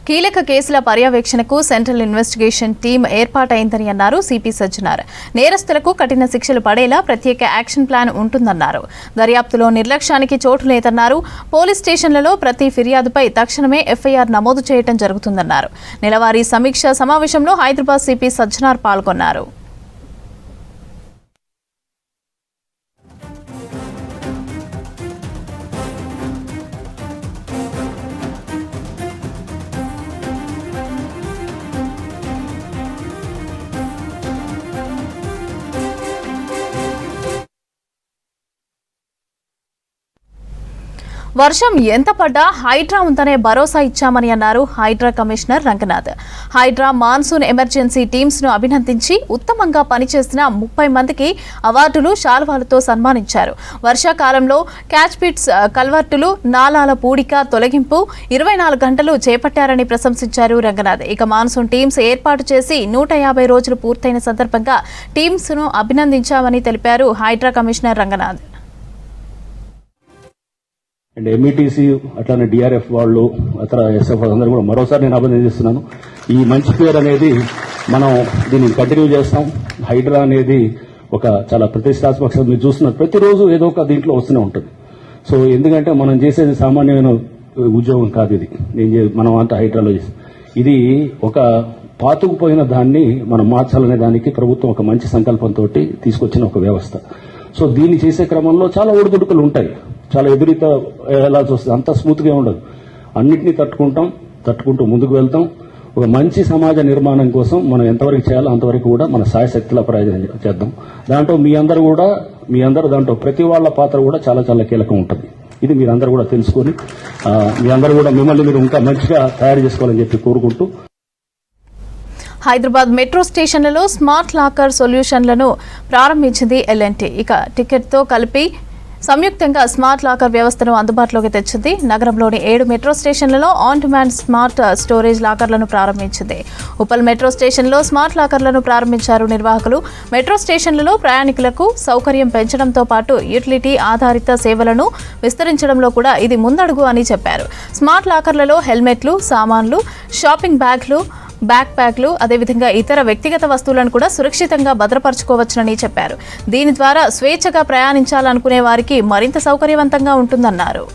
కీలక కేసుల పర్యవేక్షణకు సెంట్రల్ ఇన్వెస్టిగేషన్ టీం ఏర్పాటైందని అన్నారు సిపి సజ్జనార్. నేరస్తులకు కఠిన శిక్షలు పడేలా ప్రత్యేక యాక్షన్ ప్లాన్ ఉంటుందన్నారు. దర్యాప్తులో నిర్లక్ష్యానికి చోటు లేదన్నారు. పోలీస్ స్టేషన్లలో ప్రతి ఫిర్యాదుపై తక్షణమే ఎఫ్ఐఆర్ నమోదు చేయడం జరుగుతుందన్నారు. నెలవారీ సమీక్ష సమావేశంలో హైదరాబాద్ సిపి సజ్జనార్ పాల్గొన్నారు. వర్షం ఎంత పడ్డా హైడ్రా ఉందనే భరోసా ఇచ్చామని అన్నారు Hydraa commissioner Ranganath. Hydraa monsoon emergency teams ను అభినందించి ఉత్తమంగా పనిచేసిన 30 మందికి అవార్డులు, శాల్వాలతో సన్మానించారు. వర్షాకాలంలో క్యాచ్ పిట్స్, కల్వర్టులు, నాలాల పూడిక తొలగింపు 24 గంటలు చేపట్టారని ప్రశంసించారు రంగనాథ్. ఇక మాన్సూన్ టీమ్స్ ఏర్పాటు చేసి 150 రోజులు పూర్తయిన సందర్భంగా టీమ్స్ ను అభినందించామని తెలిపారు హైడ్రా కమిషనర్ రంగనాథ్. అండ్ ఎంఈటీసీ అట్లానే డిఆర్ఎఫ్ వాళ్ళు అతర ఎస్ఎఫ్ అందరూ కూడా మరోసారి నేను అభినందిస్తున్నాను. ఈ మంచి పేరు అనేది మనం దీన్ని కంటిన్యూ చేస్తాం. హైడ్రా అనేది ఒక చాలా ప్రతిష్టాత్మక, మీరు చూస్తున్నారు ప్రతిరోజు ఏదో ఒక దీంట్లో వస్తూనే ఉంటుంది. సో ఎందుకంటే మనం చేసేది సామాన్యమైన ఉద్యోగం కాదు ఇది. మనం అంతా హైడ్రాలో చేస్తాం. ఇది ఒక పాతుకుపోయిన దాన్ని మనం మార్చాలనే దానికి ప్రభుత్వం ఒక మంచి సంకల్పంతో తీసుకొచ్చిన ఒక వ్యవస్థ. సో దీన్ని చేసే క్రమంలో చాలా ఒడిదుడుకులు ఉంటాయి, చాలా ఎదురీత ఎలా చూస్తుంది, అంత స్మూత్గా ఉండదు. అన్నింటినీ తట్టుకుంటూ ముందుకు వెళ్తాం. ఒక మంచి సమాజ నిర్మాణం కోసం మనం ఎంతవరకు చేయాలో అంతవరకు కూడా మన సాయశక్తిలా ప్రయోజనం చేద్దాం. దాంట్లో మీ అందరూ దాంట్లో ప్రతి వాళ్ళ పాత్ర కూడా చాలా చాలా కీలకం ఉంటుంది. ఇది మీరందరూ కూడా తెలుసుకొని మీ అందరూ కూడా మిమ్మల్ని మీరు ఇంకా మంచిగా తయారు చేసుకోవాలని చెప్పి కోరుకుంటూ, హైదరాబాద్ మెట్రో స్టేషన్లలో స్మార్ట్ లాకర్ సొల్యూషన్లను ప్రారంభించింది ఎల్ఎన్టీ. ఇక టికెట్తో కలిపి సంయుక్తంగా స్మార్ట్ లాకర్ వ్యవస్థను అందుబాటులోకి తెచ్చింది. నగరంలోని 7 మెట్రో స్టేషన్లలో ఆన్ డిమాండ్ స్మార్ట్ స్టోరేజ్ లాకర్లను ప్రారంభించింది. ఉప్పల్ మెట్రో స్టేషన్లో స్మార్ట్ లాకర్లను ప్రారంభించారు నిర్వాహకులు. మెట్రో స్టేషన్లలో ప్రయాణికులకు సౌకర్యం పెంచడంతో పాటు యూటిలిటీ ఆధారిత సేవలను విస్తరించడంలో కూడా ఇది ముందడుగు అని చెప్పారు. స్మార్ట్ లాకర్లలో హెల్మెట్లు, సామాన్లు, షాపింగ్ బ్యాగ్లు, బ్యాక్ ప్యాక్లు, అదేవిధంగా ఇతర వ్యక్తిగత వస్తువులను కూడా సురక్షితంగా భద్రపరచుకోవచ్చునని చెప్పారు. దీని ద్వారా స్వేచ్ఛగా ప్రయాణించాలనుకునే వారికి మరింత సౌకర్యవంతంగా ఉంటుందన్నారు.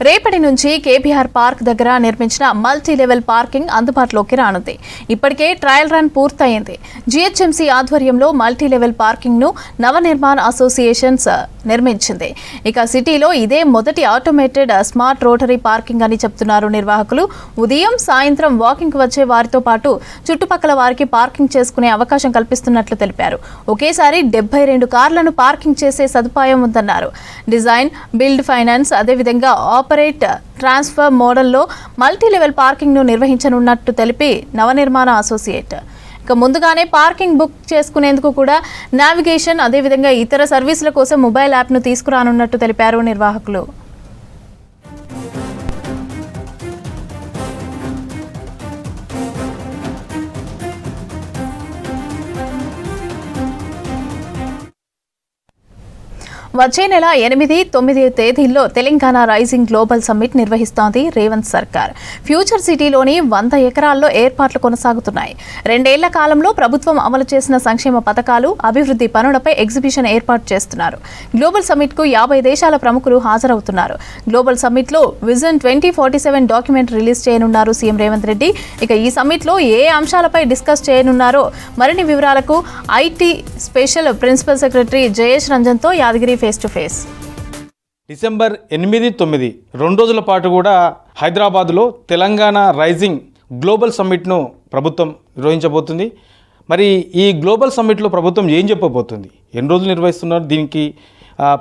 రేపటి నుంచి కేబీఆర్ పార్క్ దగ్గర నిర్మించిన మల్టీ లెవెల్ పార్కింగ్ అందుబాటులోకి రానుంది. ఇప్పటికే ట్రయల్ రన్ పూర్తయింది. జీహెచ్ఎంసీ ఆధ్వర్యంలో మల్టీ లెవెల్ పార్కింగ్ ను నవనిర్మాణ్ అసోసియేషన్స్ నిర్మించింది. ఇక సిటీలో ఇదే మొదటి ఆటోమేటెడ్ స్మార్ట్ రోటరీ పార్కింగ్ అని చెప్తున్నారు నిర్వాహకులు. ఉదయం, సాయంత్రం వాకింగ్ వచ్చే వారితో పాటు చుట్టుపక్కల వారికి పార్కింగ్ చేసుకునే అవకాశం కల్పిస్తున్నట్లు తెలిపారు. ఒకేసారి 72 కార్లను పార్కింగ్ చేసే సదుపాయం ఉందన్నారు. డిజైన్, బిల్డ్, ఫైనాన్స్, అదేవిధంగా ఆపరేట్, ట్రాన్స్ఫర్ మోడల్లో మల్టీ లెవెల్ పార్కింగ్ ను నిర్వహించనున్నట్టు తెలిపి నవనిర్మాణ అసోసియేట్ ఇక ముందుగానే పార్కింగ్ బుక్ చేసుకునేందుకు కూడా నావిగేషన్, అదేవిధంగా ఇతర సర్వీసుల కోసం మొబైల్ యాప్ను తీసుకురానున్నట్టు తెలిపారు నిర్వాహకులు. వచ్చే నెల 8, 9 తేదీల్లో తెలంగాణ రైజింగ్ గ్లోబల్ సమ్మిట్ నిర్వహిస్తోంది రేవంత్ సర్కార్. ఫ్యూచర్ సిటీలోని 100 ఎకరాల్లో ఏర్పాట్లు కొనసాగుతున్నాయి. 2 ఏళ్ల కాలంలో ప్రభుత్వం అమలు చేసిన సంక్షేమ పథకాలు, అభివృద్ధి పనులపై ఎగ్జిబిషన్ ఏర్పాటు చేస్తున్నారు. గ్లోబల్ సమ్మిట్ కు 50 దేశాల ప్రముఖులు హాజరవుతున్నారు. గ్లోబల్ సమ్మిట్ లో విజన్ 2047 డాక్యుమెంట్ రిలీజ్ చేయనున్నారు సీఎం రేవంత్ రెడ్డి. ఇక ఈ సమ్మిట్ లో ఏ అంశాలపై డిస్కస్ చేయనున్నారో మరిన్ని వివరాలకు IT special principal secretary Jayesh Ranjan తో Yadagiri face to face. December 8, 9 2 రోజుల పాటు కూడా హైదరాబాద్లో తెలంగాణ రైజింగ్ గ్లోబల్ సమ్మిట్ను ప్రభుత్వం నిర్వహించబోతుంది. మరి ఈ గ్లోబల్ సమ్మిట్లో ప్రభుత్వం ఏం చెప్పబోతుంది, ఎన్ని రోజులు నిర్వహిస్తున్నారు, దీనికి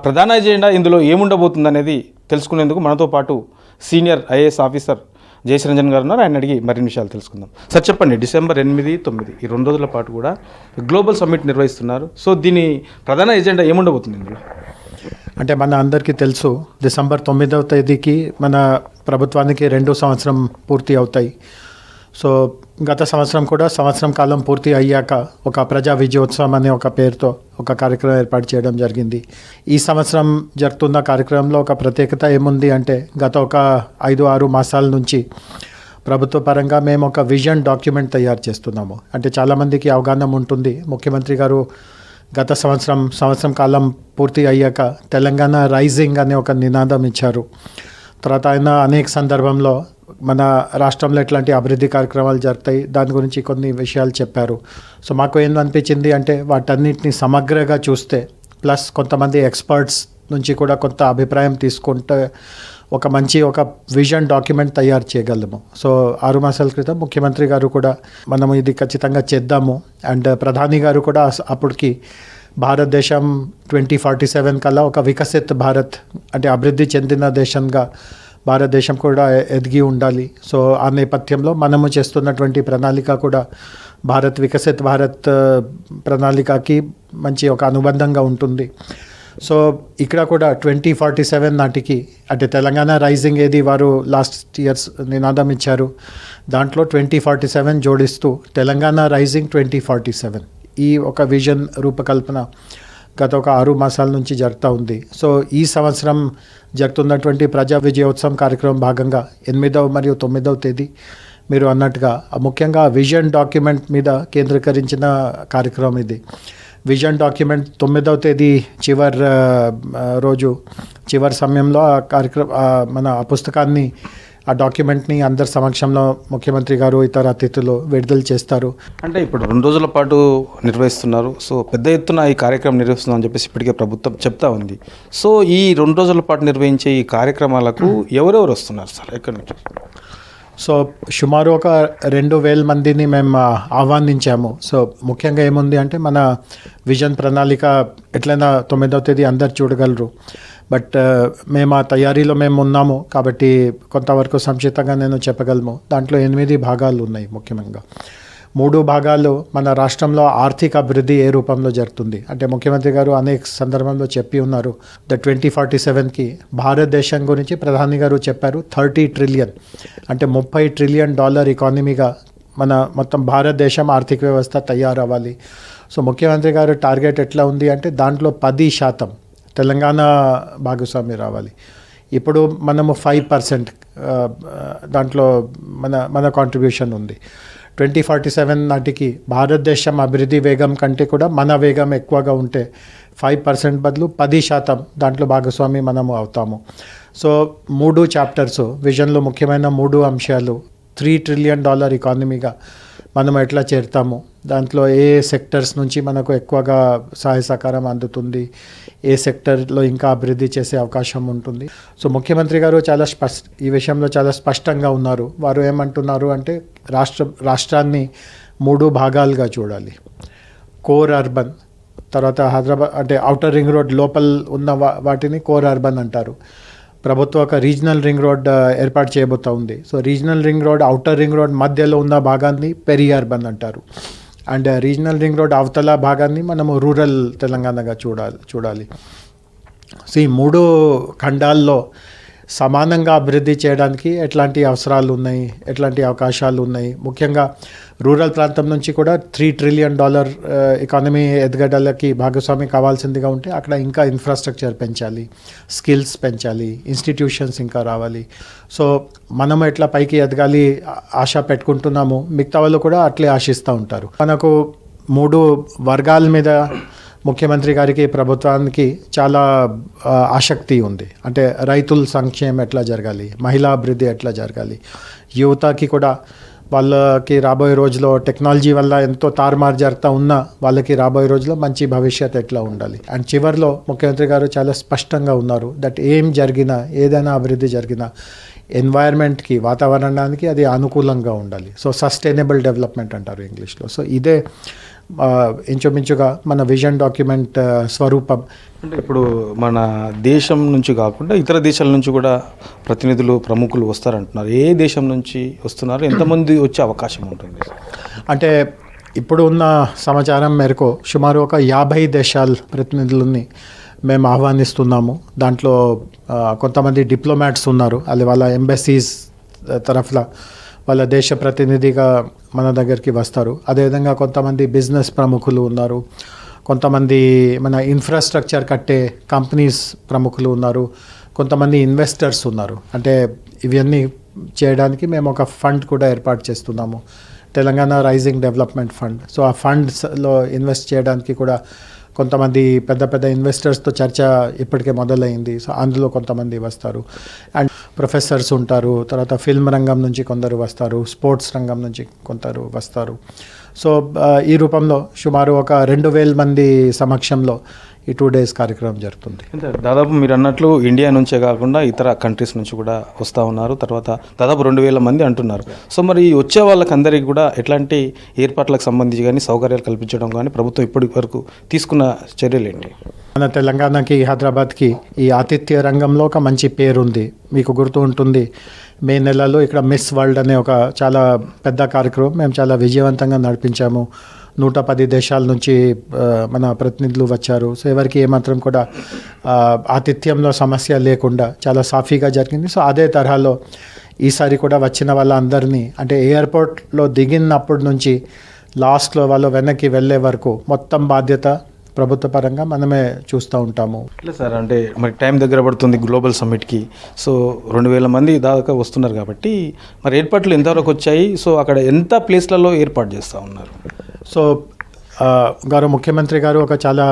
ప్రధాన ఎజెండా ఇందులో ఏముండబోతుంది అనేది తెలుసుకునేందుకు మనతో పాటు senior IAS officer Jayesh Ranjan గారు ఉన్నారు. ఆయన అడిగి మరిన్ని విషయాలు తెలుసుకుందాం. సార్ చెప్పండి, డిసెంబర్ 8, 9 ఈ 2 రోజుల పాటు కూడా గ్లోబల్ సమ్మిట్ నిర్వహిస్తున్నారు. సో దీని ప్రధాన ఎజెండా ఏముండబోతుంది ఇందులో? అంటే మన అందరికీ తెలుసు, డిసెంబర్ 9వ తేదీకి మన ప్రభుత్వానికి 2 సంవత్సరం పూర్తి అవుతాయి. సో గత సంవత్సరం కూడా సంవత్సరం కాలం పూర్తి అయ్యాక ఒక ప్రజా విజయోత్సవం అనే ఒక పేరుతో ఒక కార్యక్రమం ఏర్పాటు చేయడం జరిగింది. ఈ సంవత్సరం జరుగుతున్న కార్యక్రమంలో ఒక ప్రత్యేకత ఏముంది అంటే, గత ఒక 5-6 మాసాల నుంచి ప్రభుత్వ పరంగా మేము ఒక విజన్ డాక్యుమెంట్ తయారు చేస్తున్నాము. అంటే చాలామందికి అవగాహన ఉంటుంది, ముఖ్యమంత్రి గారు గత సంవత్సరం కాలం పూర్తి అయ్యాక తెలంగాణ రైజింగ్ అనే ఒక నినాదం ఇచ్చారు. తర్వాత ఆయన అనేక సందర్భంలో మన రాష్ట్రంలో ఎట్లాంటి అభివృద్ధి కార్యక్రమాలు జరుగుతాయి దాని గురించి కొన్ని విషయాలు చెప్పారు. సో మాకు ఏమనిపించింది అంటే, వాటన్నిటిని సమగ్రంగా చూస్తే, ప్లస్ కొంతమంది ఎక్స్పర్ట్స్ నుంచి కూడా కొంత అభిప్రాయం తీసుకుంటే ఒక మంచి ఒక విజన్ డాక్యుమెంట్ తయారు చేయగలము. సో 6 మాసాల క్రితం ముఖ్యమంత్రి గారు కూడా మనం ఇది ఖచ్చితంగా చేద్దాము అండ్ ప్రధాని గారు కూడా అప్పటికి భారతదేశం 2047 కల్లా ఒక వికసిత్ భారత్ అంటే అభివృద్ధి చెందిన దేశంగా భారతదేశం కూడా ఎదిగి ఉండాలి. సో ఆ నేపథ్యంలో మనము చేస్తున్నటువంటి ప్రణాళిక కూడా వికసిత్ భారత్ ప్రణాళికకి మంచి ఒక అనుబంధంగా ఉంటుంది. సో ఇక్కడ కూడా 2047 నాటికి అంటే తెలంగాణ రైజింగ్ ఏది వారు లాస్ట్ ఇయర్స్ నినాదం ఇచ్చారు, దాంట్లో 2047 జోడిస్తూ తెలంగాణ రైజింగ్ 2047 ఈ ఒక విజన్ రూపకల్పన గత ఒక 6 మాసాల నుంచి జరుగుతూ ఉంది. సో ఈ సంవత్సరం జరుగుతున్నటువంటి ప్రజా విజయోత్సవం కార్యక్రమం భాగంగా 8వ మరియు 9వ తేదీ మీరు అన్నట్టుగా ముఖ్యంగా విజన్ డాక్యుమెంట్ మీద కేంద్రీకరించిన కార్యక్రమం ఇది. విజన్ డాక్యుమెంట్ 9వ తేదీ చివరి సమయంలో ఆ కార్యక్రమం మన ఆ పుస్తకాన్ని ఆ డాక్యుమెంట్ని అందరి సమక్షంలో ముఖ్యమంత్రి గారు ఇతర అతిథులు విడుదల చేస్తారు. అంటే ఇప్పుడు 2 రోజుల పాటు నిర్వహిస్తున్నారు. సో పెద్ద ఎత్తున ఈ కార్యక్రమం నిర్వహిస్తుందని చెప్పేసి ఇప్పటికే ప్రభుత్వం చెప్తా ఉంది. సో ఈ 2 రోజుల పాటు నిర్వహించే ఈ కార్యక్రమాలకు ఎవరెవరు వస్తున్నారు సార్, ఎక్కడి నుంచి? సో సుమారు ఒక 2000 మందిని మేము ఆహ్వానించాము. సో ముఖ్యంగా ఏముంది అంటే మన విజన్ ప్రణాళిక ఎట్లయినా 9వ తేదీ అందరు చూడగలరు. బట్ మేము ఆ తయారీలో మేము ఉన్నాము కాబట్టి కొంతవరకు సంక్షిప్తంగా నేను చెప్పగలను. దాంట్లో 8 భాగాలు ఉన్నాయి. ముఖ్యంగా 3 భాగాలు మన రాష్ట్రంలో ఆర్థిక అభివృద్ధి ఏ రూపంలో జరుగుతుంది అంటే ముఖ్యమంత్రి గారు అనేక సందర్భంలో చెప్పి ఉన్నారు 2047కి భారతదేశం గురించి ప్రధాని గారు చెప్పారు 30 ట్రిలియన్ అంటే $30 ట్రిలియన్ ఎకానమీగా మన మొత్తం భారతదేశం ఆర్థిక వ్యవస్థ తయారవ్వాలి. సో ముఖ్యమంత్రి గారు టార్గెట్ ఎట్లా ఉంది అంటే దాంట్లో 10% తెలంగాణ భాగస్వామి రావాలి. ఇప్పుడు మనము 5% దాంట్లో మన కాంట్రిబ్యూషన్ ఉంది. 2047 నాటికి భారతదేశం అభివృద్ధి వేగం కంటే కూడా మన వేగం ఎక్కువగా ఉంటే 5% బదులు 10% దాంట్లో భాగస్వామి మనము అవుతాము. సో 3 చాప్టర్స్ విజన్లో ముఖ్యమైన 3 అంశాలు. $3 ట్రిలియన్ ఎకానమీగా మనం ఎట్లా చేరుతాము, దాంట్లో ఏ సెక్టర్స్ నుంచి మనకు ఎక్కువగా సహాయ సహకారం అందుతుంది, ఏ సెక్టర్లో ఇంకా అభివృద్ధి చేసే అవకాశం ఉంటుంది. సో ముఖ్యమంత్రి గారు ఈ విషయంలో చాలా స్పష్టంగా ఉన్నారు. వారు ఏమంటున్నారు అంటే రాష్ట్రాన్ని 3 భాగాలుగా చూడాలి. కోర్ అర్బన్, తర్వాత హైదరాబాద్ అంటే ఔటర్ రింగ్ రోడ్ లోపల ఉన్న వాటిని కోర్ అర్బన్ అంటారు. ప్రభుత్వం ఒక రీజనల్ రింగ్ రోడ్ ఏర్పాటు చేయబోతూ ఉంది. So regional ring road outer ring road మధ్యలో ఉన్న భాగాన్ని పెరి అర్బన్ అంటారు. అండ్ రీజనల్ రింగ్ రోడ్ అవతల భాగాన్ని మనము రూరల్ తెలంగాణగా చూడాలి. సో ఈ 3 ఖండాల్లో సమానంగా అభివృద్ధి చేయడానికి ఎట్లాంటి అవసరాలు ఉన్నాయి, ఎట్లాంటి అవకాశాలు ఉన్నాయి. ముఖ్యంగా రూరల్ ప్రాంతం నుంచి కూడా $3 ట్రిలియన్ ఎకానమీ ఎదగడలకి భాగస్వామి కావాల్సిందిగా ఉంటే అక్కడ ఇంకా ఇన్ఫ్రాస్ట్రక్చర్ పెంచాలి, స్కిల్స్ పెంచాలి, ఇన్స్టిట్యూషన్స్ ఇంకా రావాలి. సో మనం ఎట్లా పైకి ఎదగాలి ఆశ పెట్టుకుంటున్నాము, మిగతా వాళ్ళు కూడా అట్లే ఆశిస్తూ ఉంటారు. మనకు 3 వర్గాల మీద ముఖ్యమంత్రి గారికి ప్రభుత్వానికి చాలా ఆసక్తి ఉంది. అంటే రైతుల సంక్షేమం ఎట్లా జరగాలి, మహిళా అభివృద్ధి ఎట్లా జరగాలి, యువతకి కూడా వాళ్ళకి రాబోయే రోజుల్లో టెక్నాలజీ వల్ల ఎంతో తారుమారు జరుగుతూ ఉన్నా వాళ్ళకి రాబోయే రోజుల్లో మంచి భవిష్యత్ ఎట్లా ఉండాలి. అండ్ చివరిలో ముఖ్యమంత్రి గారు చాలా స్పష్టంగా ఉన్నారు దట్ ఏం జరిగినా ఏదైనా అభివృద్ధి జరిగినా ఎన్వైర్న్మెంట్కి వాతావరణానికి అది అనుకూలంగా ఉండాలి. సో సస్టైనబుల్ డెవలప్మెంట్ అంటారు ఇంగ్లీష్లో. సో ఇదే ఇంచుమించుగా మన విజన్ డాక్యుమెంట్ స్వరూపం. అంటే ఇప్పుడు మన దేశం నుంచి కాకుండా ఇతర దేశాల నుంచి కూడా ప్రతినిధులు ప్రముఖులు వస్తారంటున్నారు. ఏ దేశం నుంచి వస్తున్నారు, ఎంతమంది వచ్చే అవకాశం ఉంటుంది? అంటే ఇప్పుడు ఉన్న సమాచారం మేరకు సుమారు ఒక 50 దేశాల ప్రతినిధులని మేము ఆహ్వానిస్తున్నాము. దాంట్లో కొంతమంది డిప్లొమాట్స్ ఉన్నారు, అది వాళ్ళ ఎంబసీస్ తరఫున వాళ్ళ దేశ ప్రతినిధిగా మన దగ్గరికి వస్తారు. అదేవిధంగా కొంతమంది బిజినెస్ ప్రముఖులు ఉన్నారు, కొంతమంది మన ఇన్ఫ్రాస్ట్రక్చర్ కట్టే కంపెనీస్ ప్రముఖులు ఉన్నారు, కొంతమంది ఇన్వెస్టర్స్ ఉన్నారు. అంటే ఇవన్నీ చేయడానికి మేము ఒక ఫండ్ కూడా ఏర్పాటు చేస్తున్నాము, Telangana rising development fund. So ఆ ఫండ్స్లో ఇన్వెస్ట్ చేయడానికి కూడా కొంతమంది పెద్ద ఇన్వెస్టర్స్తో చర్చ ఇప్పటికే మొదలైంది. సో అందులో కొంతమంది వస్తారు. అండ్ ప్రొఫెసర్స్ ఉంటారు, తర్వాత ఫిల్మ్ రంగం నుంచి కొందరు వస్తారు, స్పోర్ట్స్ రంగం నుంచి కొందరు వస్తారు. సో ఈ రూపంలో సుమారు ఒక 2,000 మంది సమక్షంలో ఈ 2 days కార్యక్రమం జరుగుతుంది. దాదాపు మీరు అన్నట్లు ఇండియా నుంచే కాకుండా ఇతర కంట్రీస్ నుంచి కూడా వస్తూ ఉన్నారు. తర్వాత దాదాపు 2,000 మంది అంటున్నారు. సో మరి వచ్చే వాళ్ళకందరికీ కూడా ఎట్లాంటి ఏర్పాట్లకు సంబంధించి కానీ సౌకర్యాలు కల్పించడం కానీ ప్రభుత్వం ఇప్పటి వరకు తీసుకున్న చర్యలు ఏంటి? మన తెలంగాణకి, హైదరాబాద్కి ఈ ఆతిథ్య రంగంలో ఒక మంచి పేరు ఉంది. మీకు గుర్తు ఉంటుంది, మే నెలలో ఇక్కడ మిస్ వరల్డ్ అనే ఒక చాలా పెద్ద కార్యక్రమం మేము చాలా విజయవంతంగా నడిపించాము. 110 దేశాల నుంచి మన ప్రతినిధులు వచ్చారు. సో ఎవరికి ఏమాత్రం కూడా ఆతిథ్యంలో సమస్య లేకుండా చాలా సాఫీగా జరిగింది. సో అదే తరహాలో ఈసారి కూడా వచ్చిన వాళ్ళందరినీ, అంటే ఎయిర్పోర్ట్లో దిగినప్పటి నుంచి లాస్ట్లో వాళ్ళు వెనక్కి వెళ్ళే వరకు మొత్తం బాధ్యత ప్రభుత్వ పరంగా మనమే చూస్తూ ఉంటాము. లేదు సార్, అంటే మరి టైం దగ్గర పడుతుంది గ్లోబల్ సమ్మిట్కి. సో 2,000 మంది దాకా వస్తున్నారు కాబట్టి మరి ఏర్పాట్లు ఎంతవరకు వచ్చాయి? సో అక్కడ ఎంత ప్లేస్లలో ఏర్పాటు చేస్తూ ఉన్నారు? సో గౌరవ ముఖ్యమంత్రి గారు ఒక చాలా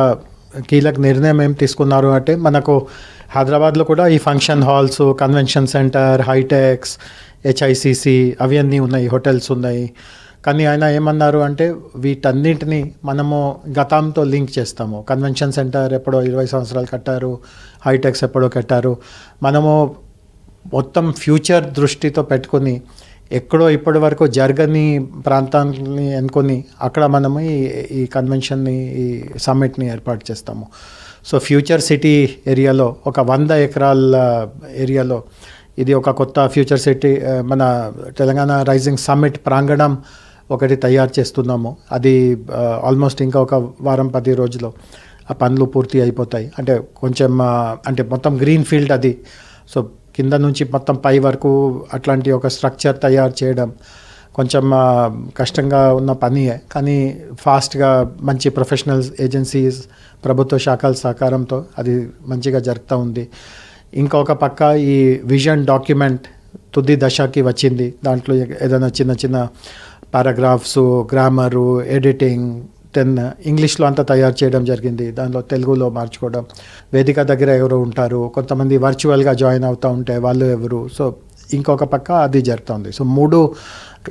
కీలక నిర్ణయం ఏం తీసుకున్నారు అంటే, మనకు హైదరాబాద్లో కూడా ఈ function halls, convention centre, HITEX, HICC అవన్నీ ఉన్నాయి, హోటల్స్ ఉన్నాయి. కానీ ఆయన ఏమన్నారు అంటే వీటన్నింటినీ మనము గతంతో లింక్ చేస్తాము. కన్వెన్షన్ సెంటర్ ఎప్పుడో 20 సంవత్సరాలు కట్టారు, హైటెక్స్ ఎప్పుడో కట్టారు. మనము మొత్తం ఫ్యూచర్ దృష్టితో పెట్టుకొని ఎక్కడో ఇప్పటి వరకు జరగని ప్రాంతాన్ని ఎన్నుకొని అక్కడ మనము ఈ కన్వెన్షన్ని, ఈ సమ్మిట్ని ఏర్పాటు చేస్తాము. సో ఫ్యూచర్ సిటీ ఏరియాలో ఒక 100 ఎకరాల ఏరియాలో ఇది ఒక కొత్త ఫ్యూచర్ సిటీ, మన తెలంగాణ రైజింగ్ సమ్మిట్ ప్రాంగణం ఒకటి తయారు చేస్తున్నాము. అది ఆల్మోస్ట్ ఇంకా ఒక వారం 10 రోజుల్లో ఆ పనులు పూర్తి అయిపోతాయి. అంటే కొంచెం అంటే మొత్తం గ్రీన్ ఫీల్డ్ అది. సో కింద నుంచి మొత్తం పై వరకు అట్లాంటి ఒక స్ట్రక్చర్ తయారు చేయడం కొంచెం కష్టంగా ఉన్న పనియే. కానీ ఫాస్ట్గా మంచి ప్రొఫెషనల్ ఏజెన్సీస్, ప్రభుత్వ శాఖల సహకారంతో అది మంచిగా జరుగుతూ ఉంది. ఇంకొక పక్క ఈ విజన్ డాక్యుమెంట్ తుది దశకి వచ్చింది. దాంట్లో ఏదైనా చిన్న చిన్న పారాగ్రాఫ్స్, గ్రామరు, ఎడిటింగ్, ఇంగ్లీష్లో అంతా తయారు చేయడం జరిగింది. దానిలో తెలుగులో మార్చుకోవడం, వేదిక దగ్గర ఎవరు ఉంటారు, కొంతమంది వర్చువల్గా జాయిన్ అవుతూ ఉంటే వాళ్ళు ఎవరు. సో ఇంకొక పక్క అది జరుగుతుంది. సో 3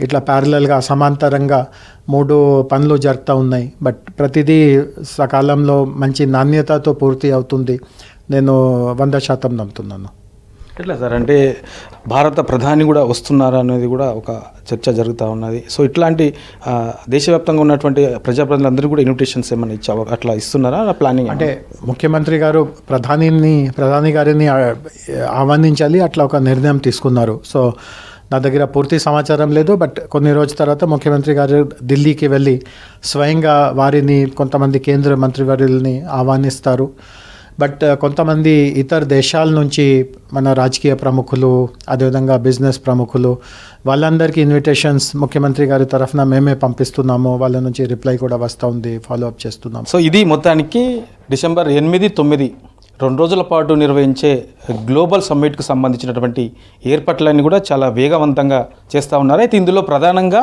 ఇట్లా ప్యారలల్గా సమాంతరంగా 3 పనులు జరుగుతూ ఉన్నాయి. బట్ ప్రతిదీ సకాలంలో మంచి నాణ్యతతో పూర్తి అవుతుంది. నేను 100% నమ్ముతున్నాను. ఎట్లా సార్, అంటే భారత ప్రధాని కూడా వస్తున్నారా అనేది కూడా ఒక చర్చ జరుగుతూ ఉన్నది. సో ఇట్లాంటి దేశవ్యాప్తంగా ఉన్నటువంటి ప్రజాప్రతినిధులందరూ కూడా ఇన్విటేషన్స్ ఏమైనా అట్లా ఇస్తున్నారా, ప్లానింగ్? అంటే ముఖ్యమంత్రి గారు ప్రధాని గారిని ఆహ్వానించాలి, అట్లా ఒక నిర్ణయం తీసుకున్నారు. సో నా దగ్గర పూర్తి సమాచారం లేదు. బట్ కొన్ని రోజుల తర్వాత ముఖ్యమంత్రి గారు ఢిల్లీకి వెళ్ళి స్వయంగా వారిని, కొంతమంది కేంద్ర మంత్రివర్యుల్ని ఆహ్వానిస్తారు. బట్ కొంతమంది ఇతర దేశాల నుంచి మన రాజకీయ ప్రముఖులు, అదేవిధంగా బిజినెస్ ప్రముఖులు, వాళ్ళందరికీ ఇన్విటేషన్స్ ముఖ్యమంత్రి గారి తరఫున మేమే పంపిస్తున్నాము. వాళ్ళ నుంచి రిప్లై కూడా వస్తూ ఉంది, ఫాలోఅప్ చేస్తున్నాం. సో ఇది మొత్తానికి డిసెంబర్ 8, 9 2 రోజుల పాటు నిర్వహించే గ్లోబల్ సమ్మిట్కు సంబంధించినటువంటి ఏర్పాట్లన్నీ కూడా చాలా వేగవంతంగా చేస్తూ ఉన్నారు. అయితే ఇందులో ప్రధానంగా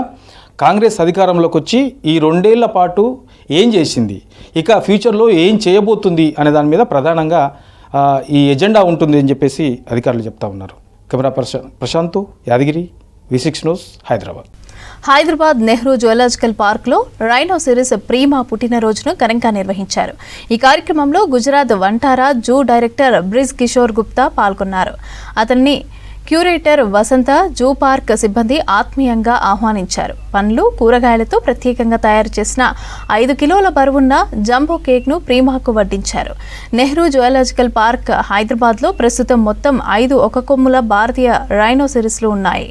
కాంగ్రెస్ అధికారంలోకి వచ్చి ఈ 2 ఏళ్ల పాటు ఏం చేసింది, ఇక ఫ్యూచర్లో ఏం చేయబోతుంది అనే దాని మీద ప్రధానంగా ఈ ఎజెండా ఉంటుంది అని చెప్పేసి అధికారులు చెప్తా ఉన్నారు. Camera person Prashanth, Yadagiri, V6 news, Hyderabad. Hyderabad Nehru zoological పార్క్లో రైనోసిరస్ ప్రీమా పుట్టినరోజును ఘనంగా నిర్వహించారు. ఈ కార్యక్రమంలో గుజరాత్ వంటారా జూ డైరెక్టర్ బ్రిజ్ కిషోర్ గుప్తా పాల్గొన్నారు. అతన్ని క్యూరేటర్ వసంత, జూ పార్క్ సిబ్బంది ఆత్మీయంగా ఆహ్వానించారు. పండ్లు, కూరగాయలతో ప్రత్యేకంగా తయారు చేసిన 5 కిలోల బరువున్న జంబో కేక్ను ప్రీమాకు వడ్డించారు. నెహ్రూ జువలాజికల్ పార్క్ హైదరాబాద్లో ప్రస్తుతం మొత్తం 5 ఒక కొమ్ముల భారతీయ రైనోసిరస్లు ఉన్నాయి.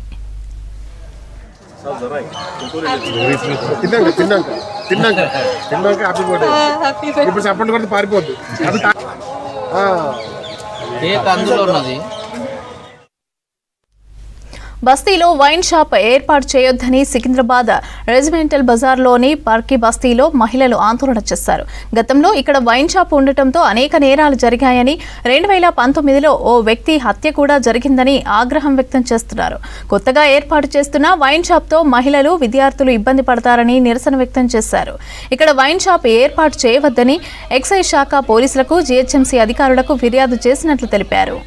బస్తీలో వైన్ షాప్ ఏర్పాటు చేయొద్దని సికింద్రాబాద్ రెజిమెంటల్ బజార్లోని పార్కీ బస్తీలో మహిళలు ఆందోళన చేశారు. గతంలో ఇక్కడ వైన్ షాప్ ఉండటంతో అనేక నేరాలు జరిగాయని, 2019లో ఓ వ్యక్తి హత్య కూడా జరిగిందని ఆగ్రహం వ్యక్తం చేస్తున్నారు. కొత్తగా ఏర్పాటు చేస్తున్న వైన్ షాప్తో మహిళలు, విద్యార్థులు ఇబ్బంది పడతారని నిరసన వ్యక్తం చేశారు. ఇక్కడ వైన్ షాప్ ఏర్పాటు చేయవద్దని ఎక్సైజ్ శాఖ పోలీసులకు, జీహెచ్ఎంసీ అధికారులకు ఫిర్యాదు చేసినట్లు తెలిపారు.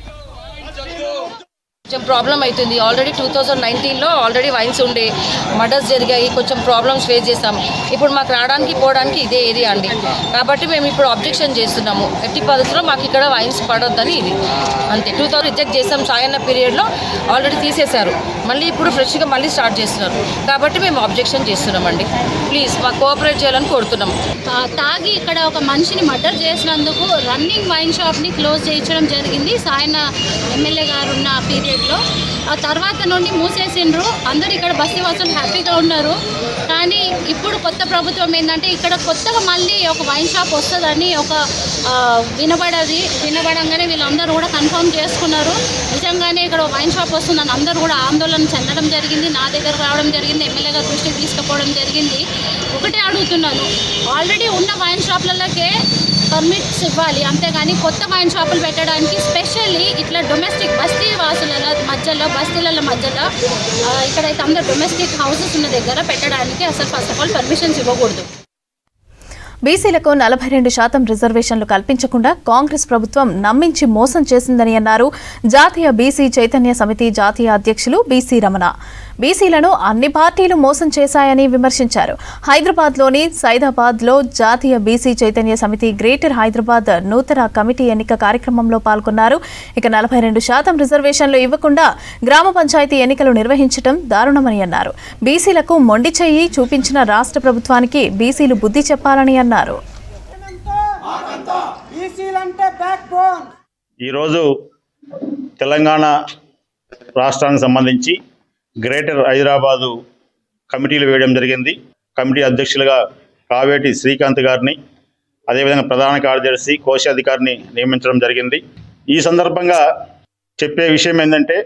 కొంచెం ప్రాబ్లం అవుతుంది. ఆల్రెడీ 2019లో ఆల్రెడీ వైన్స్ ఉండే, మర్డర్స్ జరిగాయి, కొంచెం ప్రాబ్లమ్స్ ఫేస్ చేస్తాము. ఇప్పుడు మాకు రావడానికి పోవడానికి ఇదే ఏరియా అండి. కాబట్టి మేము ఇప్పుడు అబ్జెక్షన్ చేస్తున్నాము. ఎట్టి పద్ధతిలో మాకు ఇక్కడ వైన్స్ పడొద్దని ఇది అంతే. 2000 రిజెక్ట్ చేస్తాం. సాయన్న పీరియడ్లో ఆల్రెడీ తీసేశారు. మళ్ళీ ఇప్పుడు ఫ్రెష్గా మళ్ళీ స్టార్ట్ చేస్తున్నారు. కాబట్టి మేము అబ్జెక్షన్ చేస్తున్నామండి. ప్లీజ్ మాకు కోఆపరేట్ చేయాలని కోరుతున్నాం. తాగి ఇక్కడ ఒక మనిషిని మర్డర్ చేసినందుకు రన్నింగ్ వైన్ షాప్ని క్లోజ్ చేయించడం జరిగింది సాయన్న ఎమ్మెల్యే గారు ఉన్న పీరియడ్. ఆ తర్వాత నుండి మూసేసిండ్రు. అందరూ ఇక్కడ బస్తీవాసులు హ్యాపీగా ఉన్నారు. కానీ ఇప్పుడు కొత్త ప్రభుత్వం ఏంటంటే ఇక్కడ కొత్తగా మళ్ళీ ఒక వైన్ షాప్ వస్తుందని ఒక వినబడంగానే వీళ్ళందరూ కూడా కన్ఫర్మ్ చేసుకున్నారు. నిజంగానే ఇక్కడ వైన్ షాప్ వస్తుందని అందరూ కూడా ఆందోళన చెందడం జరిగింది. నా దగ్గర రావడం జరిగింది. ఎమ్మెల్యే గారి దృష్టికి తీసుకుపోవడం జరిగింది. ఒకటే అడుగుతున్నాను, ఆల్రెడీ ఉన్న వైన్ షాప్లకే పర్మిట్స్ ఇవ్వాలి, అంతేగాని కొత్త వైన్ షాపులు పెట్టడానికి స్పెషల్లీ ఇట్లా డొమెస్టిక్ బస్తీ వాసుల మధ్యలో, బస్తీల మధ్యలో ఇక్కడైతే అందరు డొమెస్టిక్ హౌసెస్ ఉన్న దగ్గర పెట్టడానికి అసలు ఫస్ట్ ఆఫ్ ఆల్ పర్మిషన్స్ ఇవ్వకూడదు. బీసీలకు 42% రిజర్వేషన్లు కల్పించకుండా కాంగ్రెస్ ప్రభుత్వం నమ్మించి మోసం చేసిందని అన్నారు జాతీయ బీసీ చైతన్య సమితి జాతీయ అధ్యక్షులు బీసీ రమణ. బీసీలను అన్ని పార్టీలు మోసం చేశాయని విమర్శించారు. హైదరాబాద్లోని సైదాబాద్లో జాతీయ బీసీ చైతన్య సమితి గ్రేటర్ హైదరాబాద్ నూతన కమిటీ ఎన్నిక కార్యక్రమంలో పాల్గొన్నారు. ఇక 42% రిజర్వేషన్లు ఇవ్వకుండా గ్రామ పంచాయతీ ఎన్నికలు నిర్వహించడం దారుణమని అన్నారు. బీసీలకు మొండి చెయ్యి చూపించిన రాష్ట్ర ప్రభుత్వానికి బీసీలు బుద్ధి చెప్పాలని అన్నారు. ఈరోజు తెలంగాణ రాష్ట్రానికి సంబంధించి గ్రేటర్ హైదరాబాదు కమిటీలు వేయడం జరిగింది. కమిటీ అధ్యక్షులుగా కావేటి శ్రీకాంత్ గారిని, అదేవిధంగా ప్రధాన కార్యదర్శి కోశాధికారిని నియమించడం జరిగింది. ఈ సందర్భంగా చెప్పే విషయం ఏంటంటే,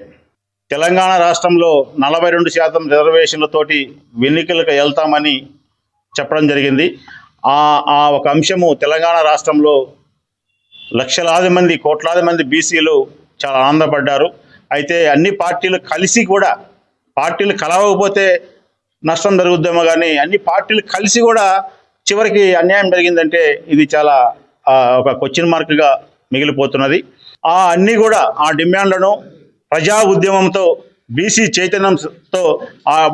తెలంగాణ రాష్ట్రంలో 42% రిజర్వేషన్లతోటి ఎన్నికలకు వెళ్తామని చెప్పడం జరిగింది. ఆ ఒక అంశము తెలంగాణ రాష్ట్రంలో లక్షలాది మంది, కోట్లాది మంది బీసీలు చాలా ఆనందపడ్డారు. అయితే అన్ని పార్టీలు కలిసి కూడా, పార్టీలు కలవకపోతే నష్టం జరుగుద్దేమో కానీ అన్ని పార్టీలు కలిసి కూడా చివరికి అన్యాయం జరిగిందంటే ఇది చాలా ఒక క్వశ్చన్ మార్క్గా మిగిలిపోతున్నది. అన్నీ కూడా ఆ డిమాండ్లను ప్రజా ఉద్యమంతో, బీసీ చైతన్యంతో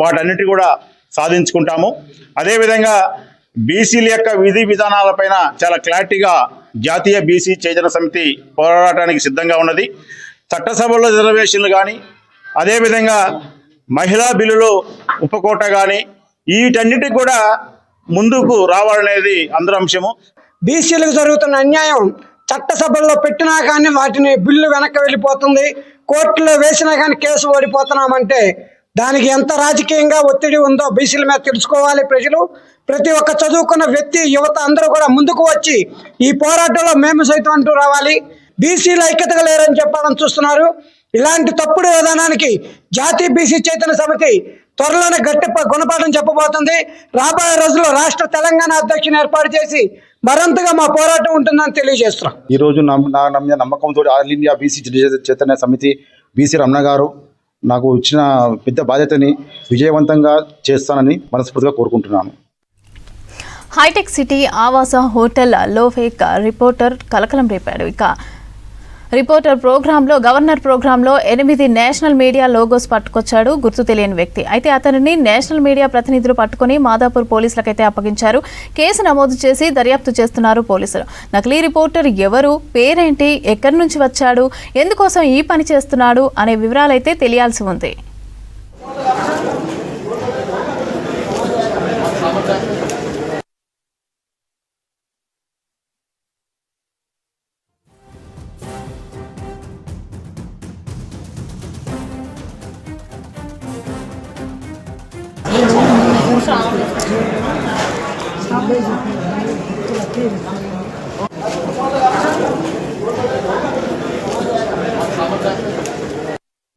వాటన్నిటి కూడా సాధించుకుంటాము. అదేవిధంగా బీసీల యొక్క విధి విధానాలపైన చాలా క్లారిటీగా జాతీయ బీసీ చైతన్య సమితి పోరాటానికి సిద్ధంగా ఉన్నది. చట్టసభల్లో రిజర్వేషన్లు కానీ, అదేవిధంగా మహిళా బిల్లులో ఉపకోట కానీ, వీటన్నిటికి కూడా ముందుకు రావాలనేది అందరి అంశము. బీసీలకు జరుగుతున్న అన్యాయం చట్టసభల్లో పెట్టినా కానీ వాటిని బిల్లు వెనక్కి వెళ్ళిపోతుంది. కోర్టులో వేసినా కానీ కేసు ఓడిపోతున్నామంటే దానికి ఎంత రాజకీయంగా ఒత్తిడి ఉందో బీసీల మీద తెలుసుకోవాలి ప్రజలు. ప్రతి ఒక్క చదువుకున్న వ్యక్తి, యువత అందరూ కూడా ముందుకు వచ్చి ఈ పోరాటంలో మేము సైతం అంటూ రావాలి. బీసీలు ఐక్యతగా లేరని చెప్పాలని చూస్తున్నారు. ఇలాంటి తప్పుడు విధానానికి జాతీయ బీసీ చైతన్య సమితి త్వరలోనే గట్టి గుణపాఠం చెప్పబోతుంది. రాబోయే రోజుల్లో రాష్ట్ర తెలంగాణ అధ్యక్షుని ఏర్పాటు చేసి మరింతగా మా పోరాటం ఉంటుందని తెలియజేస్తున్నాం. ఈరోజు నా నమ్మకంతో ఆల్ ఇండియా బీసీ చైతన్య సమితి బీసీ రమణ గారు నాకు ఇచ్చిన పెద్ద బాధ్యతని విజయవంతంగా చేస్తానని మనస్ఫూర్తిగా కోరుకుంటున్నాను. హైటెక్ సిటీ ఆవాస హోటల్ లో ఫేక్ రిపోర్టర్ కలకలం రేపాడు. ఇక రిపోర్టర్ ప్రోగ్రాంలో, గవర్నర్ ప్రోగ్రాంలో 8 నేషనల్ మీడియా లోగోస్ పట్టుకొచ్చాడు గుర్తు తెలియని వ్యక్తి. అయితే అతనిని నేషనల్ మీడియా ప్రతినిధులు పట్టుకుని మాదాపూర్ పోలీసులకైతే అప్పగించారు. కేసు నమోదు చేసి దర్యాప్తు చేస్తున్నారు పోలీసులు. నకిలీ రిపోర్టర్ ఎవరు, పేరేంటి, ఎక్కడి నుంచి వచ్చాడు, ఎందుకోసం ఈ పని చేస్తున్నాడు అనే వివరాలైతే తెలియాల్సి ఉంది.